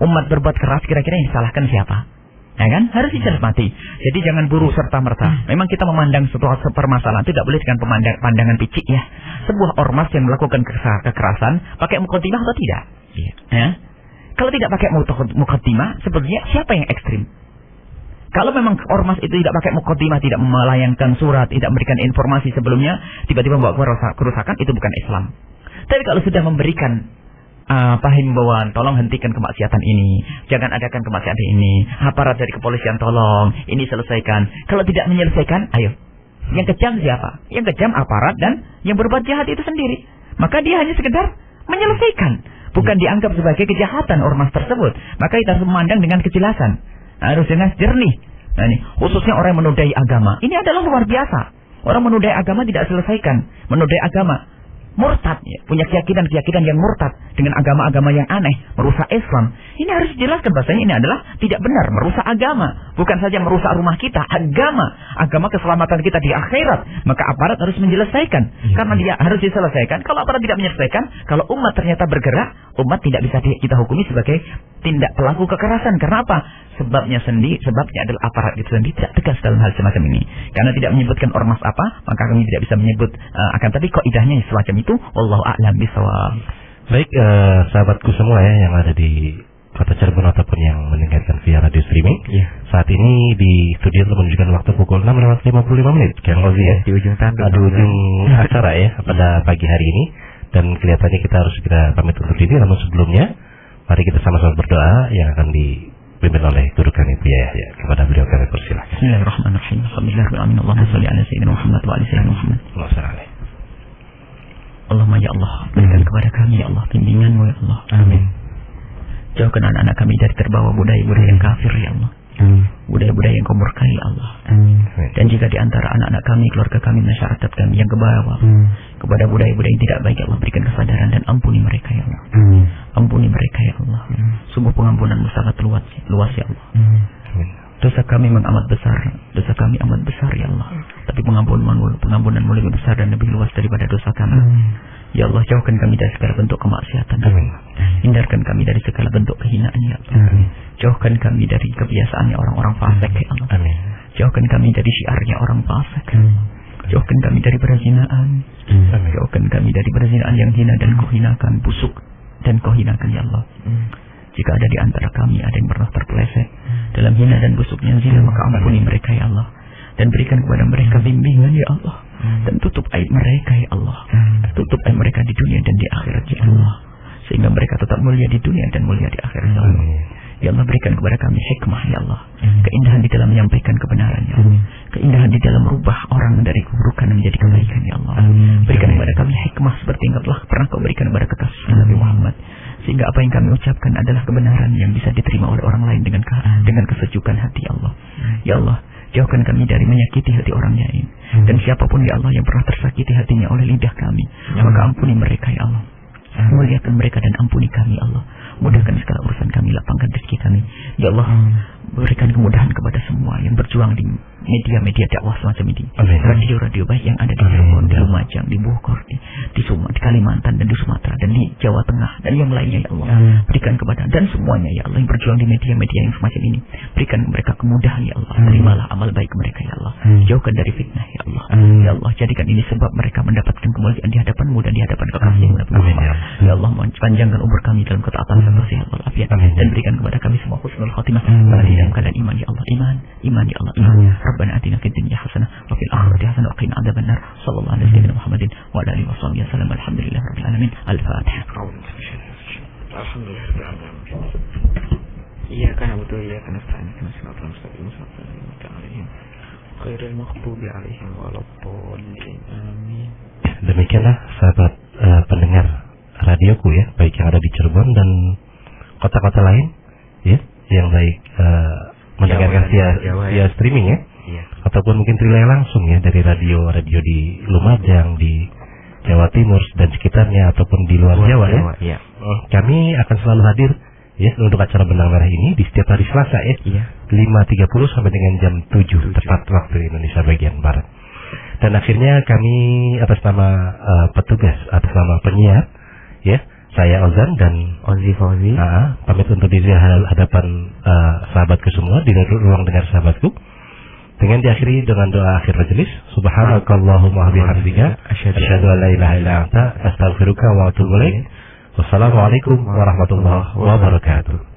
umat berbuat keras, kira-kira yang disalahkan siapa? Ya kan? Harus dicermati. Jadi jangan buru serta-merta. Memang kita memandang sebuah permasalahan itu tidak boleh dengan pandangan picik ya. Sebuah ormas yang melakukan kekerasan pakai mukaddimah atau tidak? Ya. Kalau tidak pakai mukaddimah, sebenarnya siapa yang ekstrim? Kalau memang ormas itu tidak pakai mukaddimah, tidak melayangkan surat, tidak memberikan informasi sebelumnya, tiba-tiba membawa kerusakan, itu bukan Islam. Tapi kalau sudah memberikan himbauan, tolong hentikan kemaksiatan ini, jangan adakan kemaksiatan ini, aparat dari kepolisian tolong ini selesaikan. Kalau tidak menyelesaikan, ayo, yang kejam siapa? Yang kejam aparat dan yang berbuat jahat itu sendiri. Maka dia hanya sekedar menyelesaikan, bukan dianggap sebagai kejahatan ormas tersebut. Maka kita harus memandang dengan kejelasan, harus dengan jernih. Nah, ini khususnya orang yang menodai agama. Ini adalah luar biasa. Orang menodai agama tidak selesaikan, menodai agama. Murtad, ya, punya keyakinan yang murtad dengan agama-agama yang aneh, merusak Islam. Ini harus dijelaskan bahasanya ini adalah tidak benar, merusak agama. Bukan saja merusak rumah kita, agama keselamatan kita di akhirat. Maka aparat harus menyelesaikan, karena dia harus diselesaikan. Kalau aparat tidak menyelesaikan, kalau umat ternyata bergerak, umat tidak bisa kita hukumi sebagai tindak pelaku kekerasan. Karena apa? Sebabnya adalah aparat itu sendiri tidak tegas dalam hal semacam ini. Karena tidak menyebutkan ormas apa, maka kami tidak bisa menyebut. Akan tapi kaidahnya semacam itu, wallahu a'lam bishawab. Baik, sahabatku semua ya yang ada di Kota Cirebon ataupun yang mendengarkan via radio streaming. Saat ini di studio telah menunjukkan waktu pukul 6:55. Kang Ozi ya. Di ujung tanduk. Di ujung acara ya pada pagi hari ini. Dan kelihatannya kita harus segera pamit untuk diri. Namun sebelumnya, mari kita sama-sama berdoa yang akan dipimpin oleh guru kami Buya Yahya. Kepada beliau kami persilakan. Bismillahirrahmanirrahim. Bismillahirrahmanirrahim. Allahumma shalli ala sayyidina Muhammad wa ala sayyidina Muhammad. Allahumma ya Allah, berikan kepada kami ya Allah bimbingan-Mu ya Allah. Amin. Jauhkan anak-anak kami dari terbawa budaya-budaya yang kafir ya Allah. Budaya-budaya yang Kau murkai ya Allah. Dan jika di antara anak-anak kami, keluarga kami, masyarakat kami yang kebawa kepada budaya-budaya yang tidak baik ya Allah, berikan kesadaran dan ampuni mereka ya Allah. Ampuni mereka ya Allah. Sungguh pengampunan-Mu sangat luas ya Allah. Dosa kami memang amat besar, dosa kami amat besar ya Allah. Tapi pengampunan-Mu lebih besar dan lebih luas daripada dosa kami. Ya Allah, jauhkan kami dari segala bentuk kemaksiatan. Hindarkan kami dari segala bentuk kehinaan ya Allah. Jauhkan kami dari kebiasaannya orang-orang fasik ya Allah. Jauhkan kami dari syiarnya orang fasik. Jauhkan kami dari perzinaan. Jauhkan kami dari perzinaan yang hina dan Kau hinakan, busuk dan Kau hinakan ya Allah. Jika ada di antara kami ada yang pernah terpeleset dalam hina dan busuknya zina, maka ampuni mereka ya Allah, dan berikan kepada mereka bimbingan ya Allah, dan tutup aib mereka ya Allah, tutup aib mereka di dunia dan di akhirat ya Allah, sehingga mereka tetap mulia di dunia dan mulia di akhirat ya Allah. Ya Allah, berikan kepada kami hikmah ya Allah, keindahan di dalam menyampaikan kebenaran ya Allah, keindahan di dalam merubah orang dari keburukan menjadi kebaikan ya Allah. Berikan kepada kami hikmah seperti yang telah pernah kau berikan kepada kekasih Nabi Muhammad, sehingga apa yang kami ucapkan adalah kebenaran yang bisa diterima oleh orang lain dengan kesejukan hati ya Allah. Ya Allah, jauhkan kami dari menyakiti hati orang lain, dan siapapun ya Allah yang pernah tersakiti hatinya oleh lidah kami, maka ampuni mereka ya Allah, muliakan mereka dan ampuni kami ya Allah. Mudahkan segala urusan kami, lapangkan rezeki kami ya Allah. Berikan kemudahan kepada semua yang berjuang di media-media dakwah semacam ini, radio-radio baik yang ada di Cirebon, di Lumajang, di Bogor, di Kalimantan dan di Sumatera dan di Jawa Tengah dan yang lainnya ya Allah. Berikan kepada dan semuanya ya Allah yang berjuang di media-media yang semacam ini, berikan mereka kemudahan ya Allah. Terimalah amal baik mereka ya Allah, jauhkan dari fitnah ya Allah. Ya Allah, jadikan ini sebab mereka mendapatkan kemuliaan di hadapan-Mu dan di hadapan kekasih-Mu Nabi Muhammad. Ya Allah, panjangkan umur kami dalam ketaatan serta sehat walafiat, dan berikan kepada kami semua husnul khotimah dalam keadaan iman ya Allah, iman ya Allah, iman. Rabbana atina fid dunya hasanah wa fil akhirati hasanah wa qina adzabannar. Sallallahu alaihi wasallam Muhammadin wa ala alihi wasallam. Alhamdulillahirabbil alamin. Al-Fatihah. Alhamdulillahirabbil alamin. Iya kan betul ya, karena nasta'in kana siratal mustaqim alaihim ghairil maghdubi alaihim waladdallin. Amin. Demikianlah sahabat pendengar radioku ya, baik yang ada di Cirebon dan kota-kota lain ya, yang baik mendengarkan via streaming ya, ataupun mungkin relay langsung ya dari radio di Lumajang, di Jawa Timur dan sekitarnya, ataupun di luar Jawa ya. Kami akan selalu hadir ya untuk acara Benang Merah ini di setiap hari Selasa ya, 5.30 sampai dengan jam 7 tepat waktu Indonesia bagian Barat. Dan akhirnya kami atas nama petugas, atas nama penyiar ya, saya Ozan dan Ozi Fauzi pamit untuk diri hadapan sahabatku semua di ruang dengar sahabatku, dengan diakhiri dengan doa akhir majelis. Subhanakallahumma bihamdika asyhadu an la ilaha illa anta astaghfiruka wa atubu ilaik. Wassalamualaikum warahmatullahi wabarakatuh.